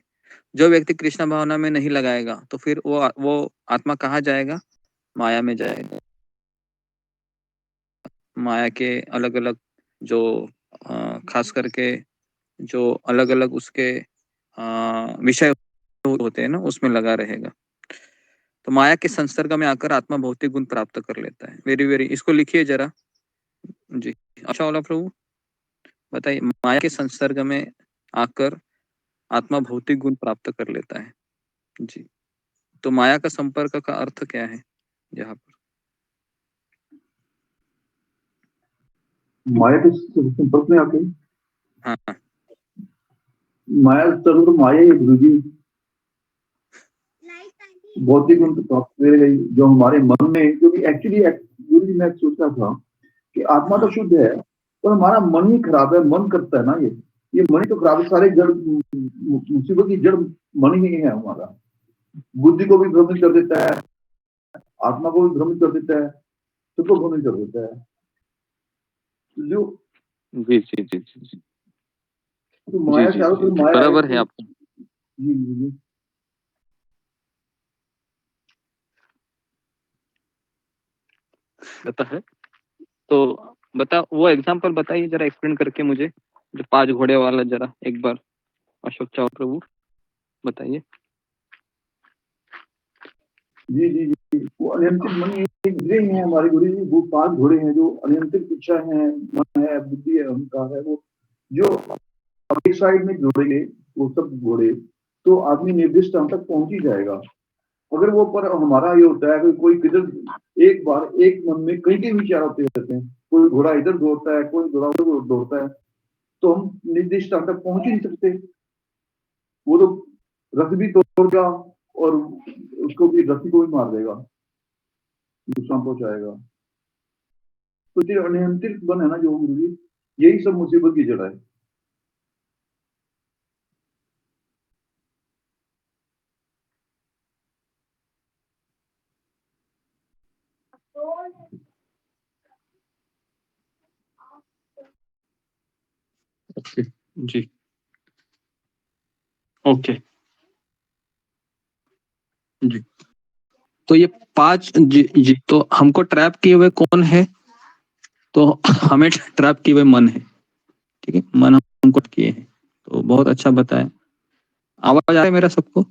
जो व्यक्ति कृष्ण भावना में नहीं लगाएगा तो फिर वो आत्मा कहाँ जाएगा? माया में जाएगा। माया के अलग अलग जो खास करके जो अलग अलग उसके विषय होते हैं ना, उसमें लगा रहेगा। तो माया के संसर्ग में आकर आत्मा भौतिक गुण प्राप्त कर लेता है। वेरी इसको लिखिए जरा। जी, अच्छा वाला प्रभु बताइए, माया के संसर्ग में आकर आत्मा भौतिक गुण प्राप्त कर लेता है। जी, तो माया का संपर्क का अर्थ क्या है यहाँ पर? माया के संपर्क में आके, हाँ, माया तो माया ही गुरु जी, भौतिक गुण प्राप्त करेगा जो हमारे मन में, क्योंकि एक्चुअली गुरु जी मैं सोचा था कि आत्मा तो शुद्ध है पर हमारा मन ही खराब है, मन करता है ना, ये मन ही तो खराब है, सारे जड़ मुसीबत की जड़ मन ही है हमारा। बुद्धि को भी भ्रमित कर देता है, आत्मा को भी भ्रमित कर देता है, सबको भ्रमित कर देता है। जो जी जी जी जी जी तो माया चारों तरफ माया बराबर है आपका। जी पता है, तो बता, वो एग्जांपल बताइए जरा, एक्सप्लेन करके मुझे, जो 5 घोड़े वाला, जरा एक बार अशोक चाव प्रभु बताइए। जी जी जी, वो अनियंत्रित मन ही है हमारे गुरु जी। वो 5 घोड़े हैं जो अनियंत्रित इच्छा है, मन है, बुद्धि है, अहंकार है। वो जो एक साइड में जोड़ेंगे वो सब घोड़े, तो आदमी निर्दिष्ट स्थान तक पहुंच ही जाएगा। अगर वो पर हमारा ये होता है कि कोई किधर एक बार एक मन में कई कई विचार होते रहते हैं, कोई घोड़ा इधर दौड़ता है, कोई घोड़ा उधर दौड़ता है, तो हम निर्दिष्ट स्थान तक पहुंच ही नहीं सकते। वो तो रथ भी तोड़ेगा और उसको भी, रथ को भी मार देगा, नुकसान पहुंचाएगा। तो जो अनियंत्रित मन है ना जो गुरु जी, यही सब मुसीबत की जड़ है। ओके जी, ओके जी। तो ये 5 जी, तो हमको ट्रैप किए हुए कौन है? तो हमें ट्रैप किए हुए मन है, ठीक है, मन हमको किए हैं। तो बहुत अच्छा बताया। आवाज आ रहा है मेरा सबको?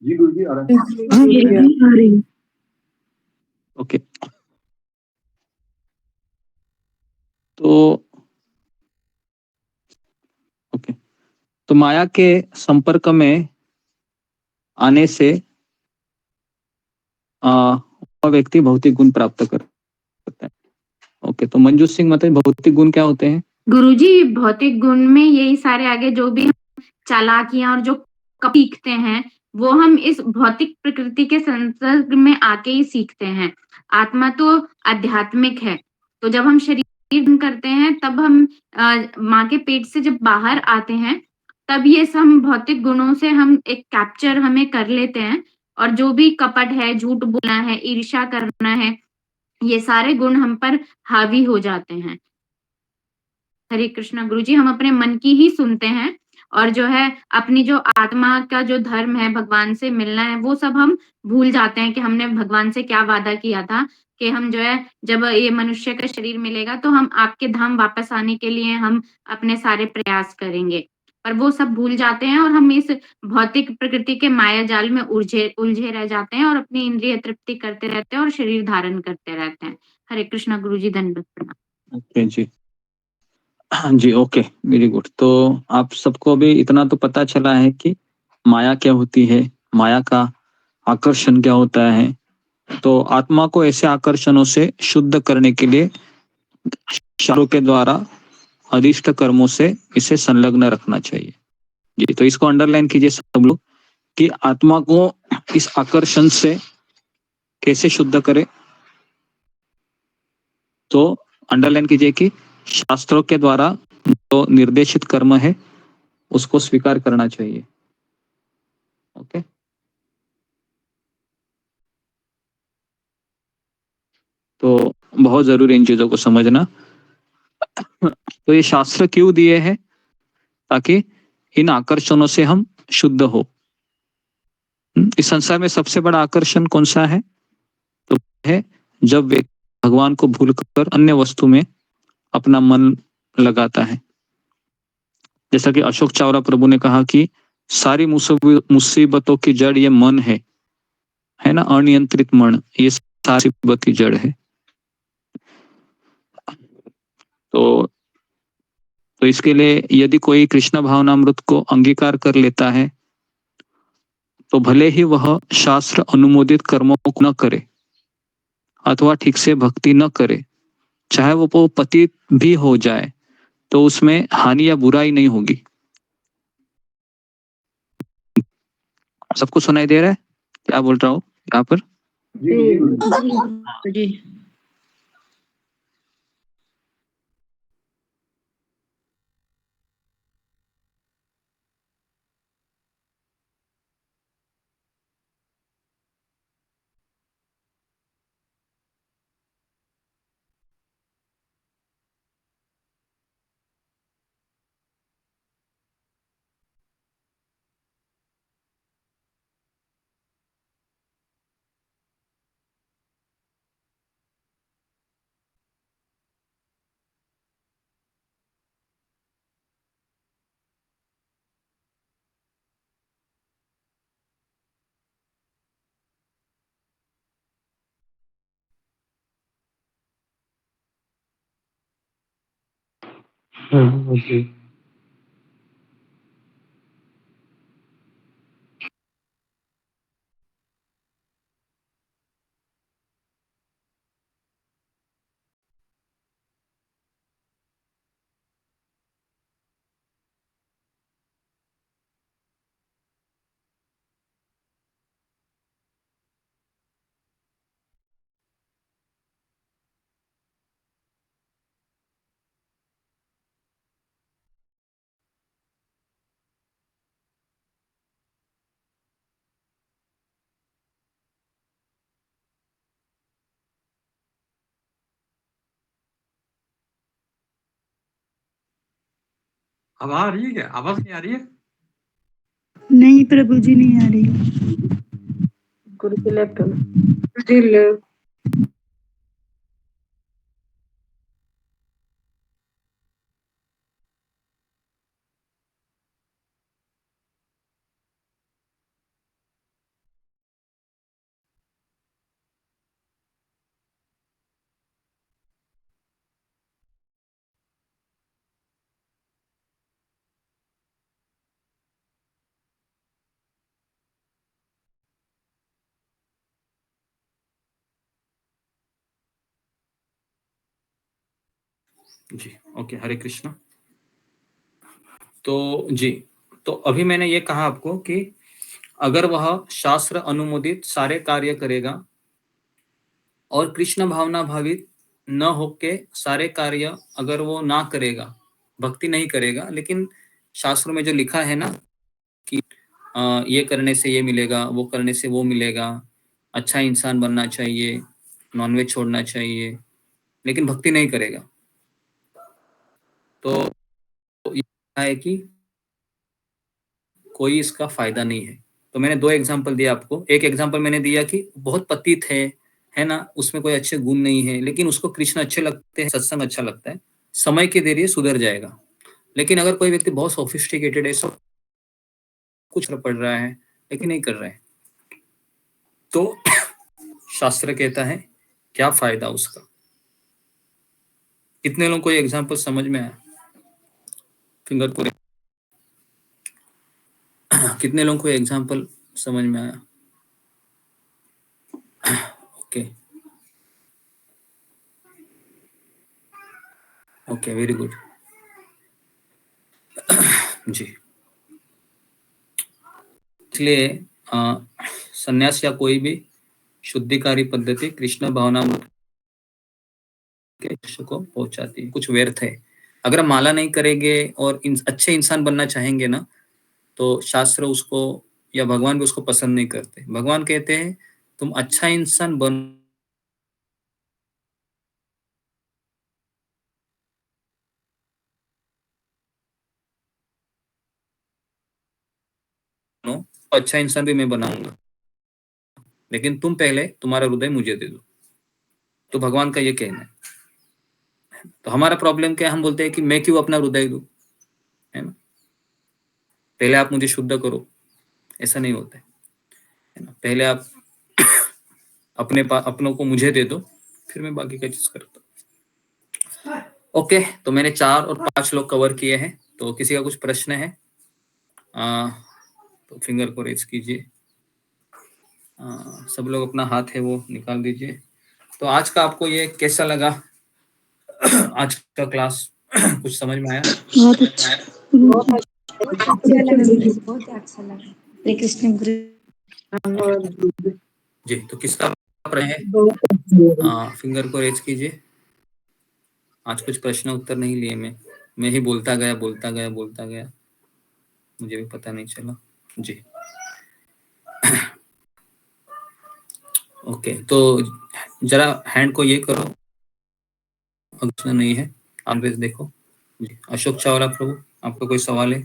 जी गुरु जी, आ रहा है। ओके, तो ओके, तो माया के संपर्क में आने से वह व्यक्ति भौतिक गुण प्राप्त कर सकता है। ओके, तो मंजू सिंह मतलब भौतिक गुण क्या होते हैं? गुरुजी, भौतिक गुण में यही सारे आगे जो भी चालाकियां और जो सीखते हैं वो हम इस भौतिक प्रकृति के संसर्ग में आके ही सीखते हैं। आत्मा तो आध्यात्मिक है, तो जब हम शरीर करते हैं तब हम माँ के पेट से जब बाहर आते हैं तब ये सब भौतिक गुणों से हम एक कैप्चर हमें कर लेते हैं, और जो भी कपट है, झूठ बोलना है, ईर्ष्या करना है, ये सारे गुण हम पर हावी हो जाते हैं। हरे कृष्णा गुरुजी, हम अपने मन की ही सुनते हैं और जो है अपनी जो आत्मा का जो धर्म है, भगवान से मिलना है, वो सब हम भूल जाते हैं कि हमने भगवान से क्या वादा किया था कि हम जो है जब ये मनुष्य का शरीर मिलेगा तो हम आपके धाम वापस आने के लिए हम अपने सारे प्रयास करेंगे। पर वो सब भूल जाते हैं और हम इस भौतिक प्रकृति के माया जाल में उलझे रह जाते हैं और अपनी इंद्रिय तृप्ति करते रहते हैं और शरीर धारण करते रहते हैं। हरे कृष्णा गुरुजी, दंडवत प्रणाम। ओके जी। हाँ जी, ओके, वेरी गुड। तो आप सबको अभी इतना तो पता चला है कि माया क्या होती है, माया का आकर्षण क्या होता है। तो आत्मा को ऐसे आकर्षणों से शुद्ध करने के लिए शास्त्रों के द्वारा अधिष्ट कर्मों से इसे संलग्न रखना चाहिए। जी, तो इसको अंडरलाइन कीजिए सब लोग कि आत्मा को इस आकर्षण से कैसे शुद्ध करे। तो अंडरलाइन कीजिए कि शास्त्रों के द्वारा जो निर्देशित कर्म है उसको स्वीकार करना चाहिए। ओके, तो बहुत जरूरी इन चीजों को समझना। तो ये शास्त्र क्यों दिए हैं? ताकि इन आकर्षणों से हम शुद्ध हो। इस संसार में सबसे बड़ा आकर्षण कौन सा है? तो है जब व्यक्ति भगवान को भूलकर अन्य वस्तु में अपना मन लगाता है। जैसा कि अशोक चावला प्रभु ने कहा कि सारी मुसीबतों की जड़ ये मन है ना, अनियंत्रित मन, ये सारी मुसीबत की जड़ है। तो इसके लिए यदि कोई कृष्ण भावनामृत को अंगीकार कर लेता है तो भले ही वह शास्त्र अनुमोदित कर्मों को न करे अथवा ठीक से भक्ति न करे, चाहे वो पतित भी हो जाए, तो उसमें हानि या बुराई नहीं होगी। सबको सुनाई दे रहा है क्या बोल रहा हूँ यहाँ पर? जी। अब आ रही है क्या? आवाज नहीं आ रही है? नहीं प्रभु जी, नहीं आ रही। गुरुजी लेफ्ट होना। गुरुजी लेफ्ट। जी, ओके, हरे कृष्णा। तो जी, तो अभी मैंने ये कहा आपको कि अगर वह शास्त्र अनुमोदित सारे कार्य करेगा और कृष्ण भावना भावित न होके सारे कार्य अगर वो ना करेगा, भक्ति नहीं करेगा, लेकिन शास्त्रों में जो लिखा है ना कि ये करने से ये मिलेगा, वो करने से वो मिलेगा, अच्छा इंसान बनना चाहिए, नॉनवेज छोड़ना चाहिए, लेकिन भक्ति नहीं करेगा, तो ये है कि कोई इसका फायदा नहीं है। तो मैंने 2 एग्जांपल दिया आपको। एक एग्जांपल मैंने दिया कि बहुत पतित है ना, उसमें कोई अच्छे गुण नहीं है, लेकिन उसको कृष्ण अच्छे लगते हैं, सत्संग अच्छा लगता है, समय के देर ये सुधर जाएगा। लेकिन अगर कोई व्यक्ति बहुत सोफिस्टिकेटेड है, सब कुछ पढ़ रहा है लेकिन नहीं कर रहा है, तो शास्त्र कहता है क्या फायदा उसका। कितने लोगों को ये एग्जांपल समझ में आया? फिंगर को कितने लोगों को एग्जांपल समझ में आया? Okay okay, very good. जी, इसलिए संन्यास या कोई भी शुद्धिकारी पद्धति कृष्ण भावनामृत के लक्ष्य को पहुंचाती है। कुछ व्यर्थ है। अगर हम माला नहीं करेंगे और अच्छे इंसान बनना चाहेंगे ना, तो शास्त्र उसको या भगवान भी उसको पसंद नहीं करते। भगवान कहते हैं तुम अच्छा इंसान बनो, अच्छा इंसान भी मैं बनाऊंगा, लेकिन तुम पहले तुम्हारा हृदय मुझे दे दो। तो भगवान का ये कहना है। तो हमारा प्रॉब्लम क्या है, हम बोलते हैं कि मैं क्यों अपना हृदय दूं, है ना, पहले आप मुझे शुद्ध करो। ऐसा नहीं होता है ना, पहले आप अपनों को मुझे दे दो, फिर मैं बाकी का चीज करता हूँ। ओके, तो मैंने 4 और 5 लोग कवर किए हैं। तो किसी का कुछ प्रश्न है तो फिंगर को रेज कीजिए। सब लोग अपना हाथ है वो निकाल दीजिए। तो आज का आपको ये कैसा लगा? आज का क्लास कुछ समझ में आया? बहुत अच्छा, बहुत अच्छा लगा, बहुत अच्छा लगा। हरे कृष्ण गुरु। जी, तो किसका प्रश्न है? फिंगर को रेज कीजिए। आज कुछ प्रश्न उत्तर नहीं लिए मैं ही बोलता गया, मुझे भी पता नहीं चला। जी ओके, तो जरा हैंड को ये करो, कुछ नहीं है, आप देखो। जी, अशोक चावला प्रभु, आपका कोई सवाल है?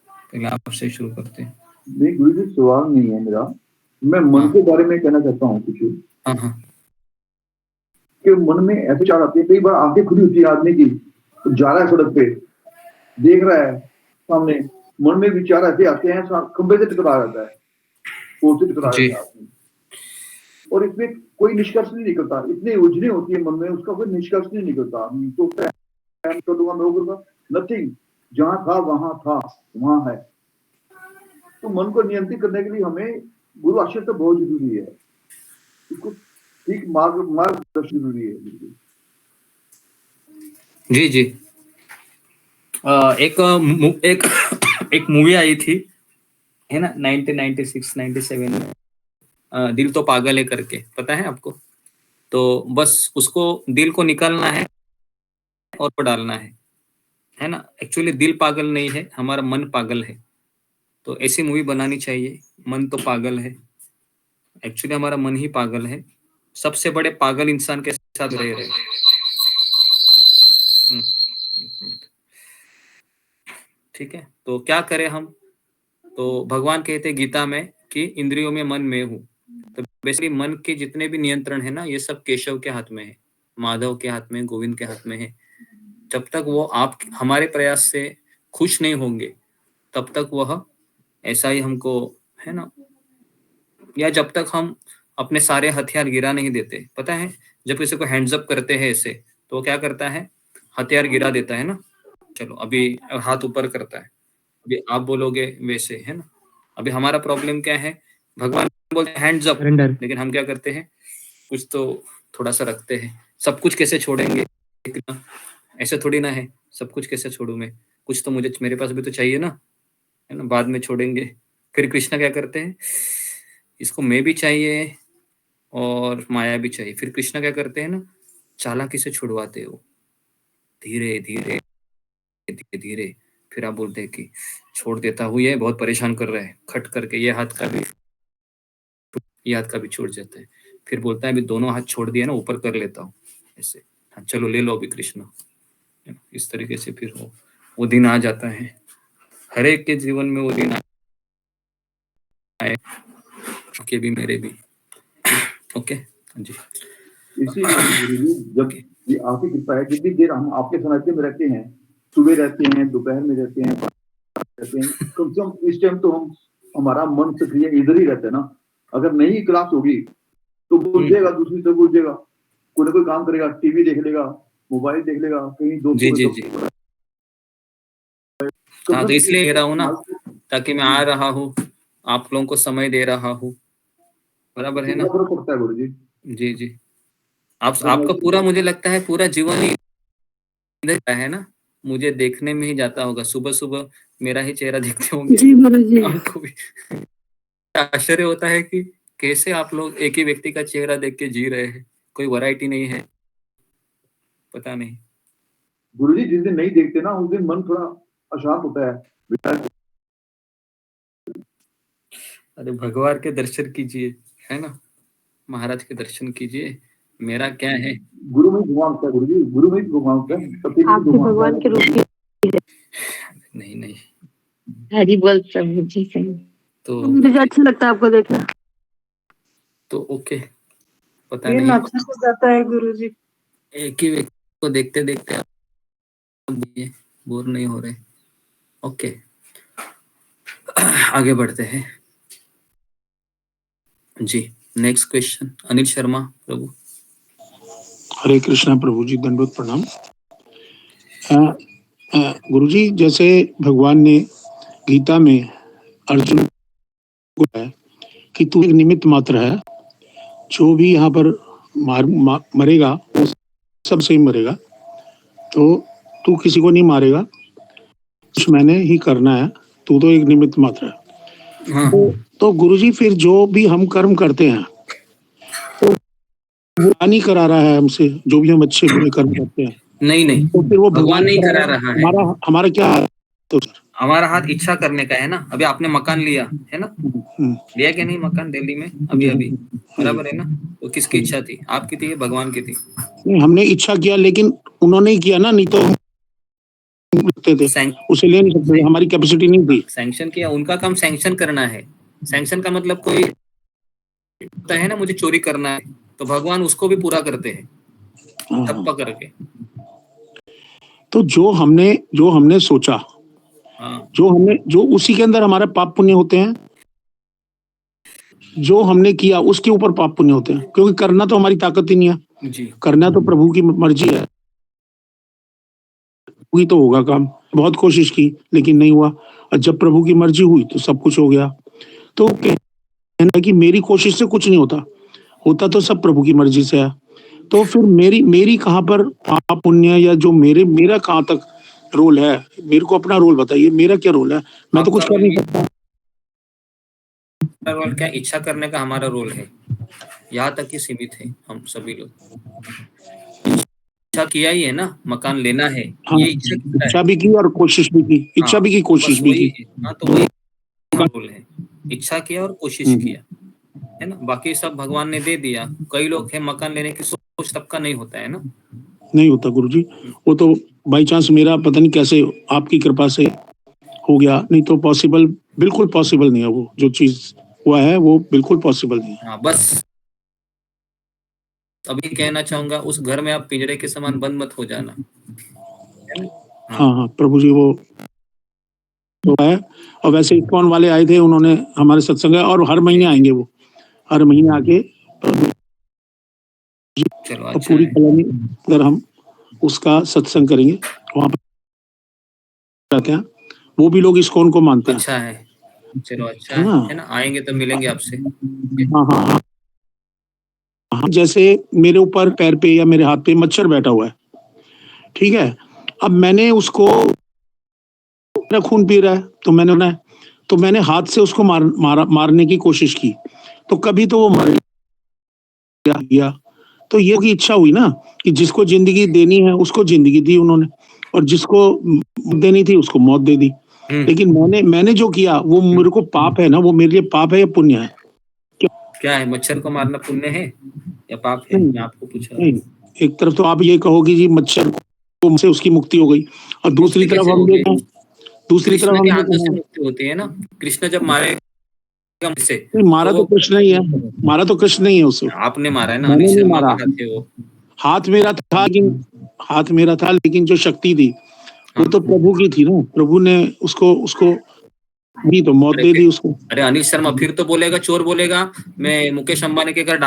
पहले आपसे शुरू करते हैं। नहीं गुरु जी, सवाल नहीं है मेरा। मैं मन के बारे में कहना चाहता हूँ कुछ। हाँ, कि मन में ऐसे विचार आते हैं, कई बार आंखें खुली होती है आदमी की, तो जा रहा है सड़क पे, देख रहा है सामने, मन में विचार ऐसे आते हैं, खंबे से टकरा जाता है, पोल से टकरा जाता है आदमी, और इसमें कोई निष्कर्ष नहीं निकलता। इतनी उलझने होती है मन में, उसका कोई निष्कर्ष नहीं निकलता। तो करूंगा नथिंग, जहां था वहां है। तो मन को नियंत्रित करने के लिए हमें गुरु आश्रय तो बहुत जरूरी है, इसको ठीक मार्गदर्शन जरूरी है। जी जी, एक मूवी आई थी, है ना, 1996-97 में, दिल तो पागल है करके, पता है आपको? तो बस उसको दिल को निकालना है और डालना है ना। एक्चुअली दिल पागल नहीं है, हमारा मन पागल है। तो ऐसी मूवी बनानी चाहिए। मन तो पागल है, एक्चुअली हमारा मन ही पागल है। सबसे बड़े पागल इंसान के साथ रह रहे। ठीक है, तो क्या करें हम? तो भगवान कहते हैं गीता में कि इंद्रियों में मन में हूँ। तो बेसिकली मन के जितने भी नियंत्रण है ना, ये सब केशव के हाथ में है, माधव के हाथ में, गोविंद के हाथ में है। जब तक वो आप हमारे प्रयास से खुश नहीं होंगे, तब तक वह ऐसा ही हमको, है ना, या जब तक हम अपने सारे हथियार गिरा नहीं देते। पता है, जब किसी को हैंड्स अप करते हैं ऐसे, तो क्या करता है? हथियार गिरा देता है ना। चलो, अभी हाथ ऊपर करता है, अभी आप बोलोगे वैसे, है ना। अभी हमारा प्रॉब्लम क्या है? भगवान बोलते हैं हैंड्स अप, लेकिन हम क्या करते हैं? कुछ तो थोड़ा सा रखते हैं। सब कुछ कैसे छोड़ेंगे? ऐसे थोड़ी ना है, सब कुछ कैसे छोड़ू मैं? कुछ तो मुझे, मेरे पास भी तो चाहिए ना, है ना, बाद में छोड़ेंगे। फिर कृष्णा क्या करते हैं? इसको मैं भी चाहिए और माया भी चाहिए। फिर कृष्णा क्या करते हैं ना, चालाकी से छुड़वाते हो, धीरे धीरे धीरे धीरे। फिर आप बोलते हैं कि छोड़ देता हूँ, ये बहुत परेशान कर रहा है, खट करके ये हाथ का भी छूट जाता है। फिर बोलता है अभी दोनों हाथ छोड़ दिया ना, ऊपर कर लेता हूँ ऐसे। हाँ, चलो ले लो अभी कृष्णा, इस तरीके से फिर वो दिन आ जाता है, हर एक के जीवन में वो दिन आए, के भी मेरे भी। ओके जी, इसीलिए गुरुजी जब ये आपकी कृपा है, जितनी देर हम आपके सानिध्य में रहते हैं, सुबह रहते हैं, दोपहर में रहते हैं, रहते हैं, कम से कम इस टाइम तो हमारा मन सक्रिय इधर ही रहता है ना। अगर नहीं क्लास होगी तो भूल जाएगा, दूसरी तरफ भूल जाएगा, कोई ना कोई काम करेगा, टीवी देख लेगा, मोबाइल देख लेगा, कहीं जी जी जी। हाँ, तो इसलिए कह रहा हूँ ना, ताकि मैं आ रहा हूँ, आप लोगों को समय दे रहा हूँ, बराबर है ना? फर्क पड़ता है गुरुजी। जी जी, आपका पूरा, मुझे लगता है पूरा जीवन ही इधर है ना, मुझे देखने में ही जाता होगा, सुबह सुबह मेरा ही चेहरा देखते होंगे। जी गुरुजी। हमको भी आश्चर्य होता है कि कैसे आप लोग एक ही व्यक्ति का चेहरा देख के जी रहे हैं, कोई वैरायटी नहीं है, पता नहीं। गुरुजी जिस दिन नहीं देखते ना, उस दिन मन थोड़ा अशांत होता है। अरे भगवान के दर्शन कीजिए, है ना, महाराज के दर्शन कीजिए, मेरा क्या है। गुरु में भगवान होता है गुरुजी, गुरु में भगवान होता है, आप भी भगवान के रूप में। नहीं नहीं, हरि बोल प्रभु जी सही। तो मुझे अच्छा लगता है आपको देखना। तो ओके, पता ये नहीं, अच्छा हो जाता है गुरुजी। एक ही व्यक्ति को देखते देखते आप बोर नहीं हो रहे। ओके, आगे बढ़ते हैं जी। नेक्स्ट क्वेश्चन, अनिल शर्मा प्रभु। हरे कृष्णा प्रभु जी, दंडवत प्रणाम। गुरुजी, जैसे भगवान ने गीता में अर्जुन को है कि तू एक निमित्त मात्र है, जो भी यहाँ पर मरेगा वो सबसे ही मरेगा, तो तू किसी को नहीं मारेगा, कुछ मैंने ही करना है, तू तो एक निमित्त मात्र है। हाँ। तो गुरुजी फिर जो भी हम कर्म करते हैं तो वो नहीं करा रहा है हमसे, जो भी हम अच्छे बुरे कर्म करते हैं। नहीं नहीं, तो फिर वो भगवान नहीं करा रहा है, हमारा क्या है? तो हमारा हाथ इच्छा करने का है ना। अभी आपने मकान लिया है ना, लिया क्या नहीं मकान दिल्ली में अभी अभी, बराबर है ना, तो किसकी इच्छा थी, आपकी थी या भगवान की थी? नहीं, हमने इच्छा किया, लेकिन उन्होंने ही किया ना, नहीं तो थे, उसे ले नहीं सकते, हमारी कैपेसिटी नहीं थी। सैंक्शन किया, उनका काम सैंक्शन करना है। सैंक्शन का मतलब कोई होता है ना, मुझे चोरी करना है, तो भगवान उसको भी पूरा करते हैं ठप्पा करके। तो जो हमने सोचा, जो उसी के अंदर हमारे पाप पुण्य होते हैं, जो हमने किया उसके ऊपर पाप पुण्य होते हैं, क्योंकि करना तो हमारी ताकत ही नहीं है जी। करना तो प्रभु की मर्जी है, हुई तो होगा काम। बहुत कोशिश की लेकिन नहीं हुआ, और जब प्रभु की मर्जी हुई तो सब कुछ हो गया। तो कहना कि मेरी कोशिश से कुछ नहीं होता तो सब प्रभु की मर्जी से है। तो फिर मेरी कहाँ पर पाप पुण्य, या जो मेरा कहाँ तक रोल है? मेरे को अपना रोल बताइए, मेरा क्या रोल है? मैं तो कुछ कर नहीं सकता। रोल क्या, इच्छा करने का हमारा रोल है, यहाँ तक ही सीमित है। हम सभी लोग इच्छा किया ही है ना, मकान लेना है, हाँ, ये इच्छा भी की और कोशिश भी की, इच्छा भी की, कोशिश भी की। हाँ, तो वही रोल है, इच्छा किया और कोशिश किया, है ना। बाकी सब भगवान ने दे दिया। कई लोग हैं मकान लेने की सोच सबका नहीं होता है ना, नहीं होता गुरुजी, वो तो बाई चांस मेरा पता नहीं कैसे आपकी कृपा से हो गया, नहीं तो पॉसिबल, बिल्कुल पॉसिबल नहीं है। वो जो चीज हुआ है वो बिल्कुल पॉसिबल नहीं है। हाँ, बस अभी कहना चाहूंगा, उस घर में आप पिंजरे के समान बंद मत हो जाना, है ना? हाँ प्रभु जी, वो तो है। और वैसे इस्कॉन वाले आए थे, उन्होंने हमारे सत्संग, और हर महीने आएंगे, वो हर महीने आके चलो अच्छा, पूरी कॉलोनी अगर हम उसका सत्संग करेंगे, वहाँ पर जाते हैं, वो भी लोग इस्कॉन को मानते हैं। अच्छा है, चलो अच्छा है ना, आएंगे तो मिलेंगे आपसे। हाँ, जैसे मेरे ऊपर पैर पे या मेरे हाथ पे मच्छर बैठा हुआ है, ठीक है, अब मैंने उसको, मेरा खून पी रहा है, तो मैंने हाथ से उसको मारने की कोशिश की, तो कभी तो वो मर गया। तो ये की इच्छा हुई ना कि जिसको जिंदगी देनी है उसको जिंदगी दी उन्होंने, और जिसको देनी थी उसको मौत दे दी। लेकिन मैंने जो किया वो मेरे को पाप है ना, वो मेरे लिए पाप है या पुण्य है? क्या है, मच्छर को मारना पुण्य है या पाप है? मैं आपको पूछ रहा हूँ। एक तरफ तो आप ये कहोगे जी मच्छर से उसकी मुक्ति हो गई। और दूसरी तरफ हम देखें, दूसरी तरफ हम देखें, मुक्ति होती है ना, कृष्ण जब मारे से मारा तो कृष्ण ही है, मारा तो कृष्ण नहीं है उसको, आपने मारा है ना, मैंने अनिल नहीं शर्मा मारा। का हाथ है वो। हाथ मेरा था लेकिन जो शक्ति थी वो तो प्रभु की थी ना, प्रभु ने उसको दी तो मौत दे दी उसको। अरे अनिल शर्मा फिर तो बोलेगा, चोर बोलेगा मैं मुकेश अंबानी के घर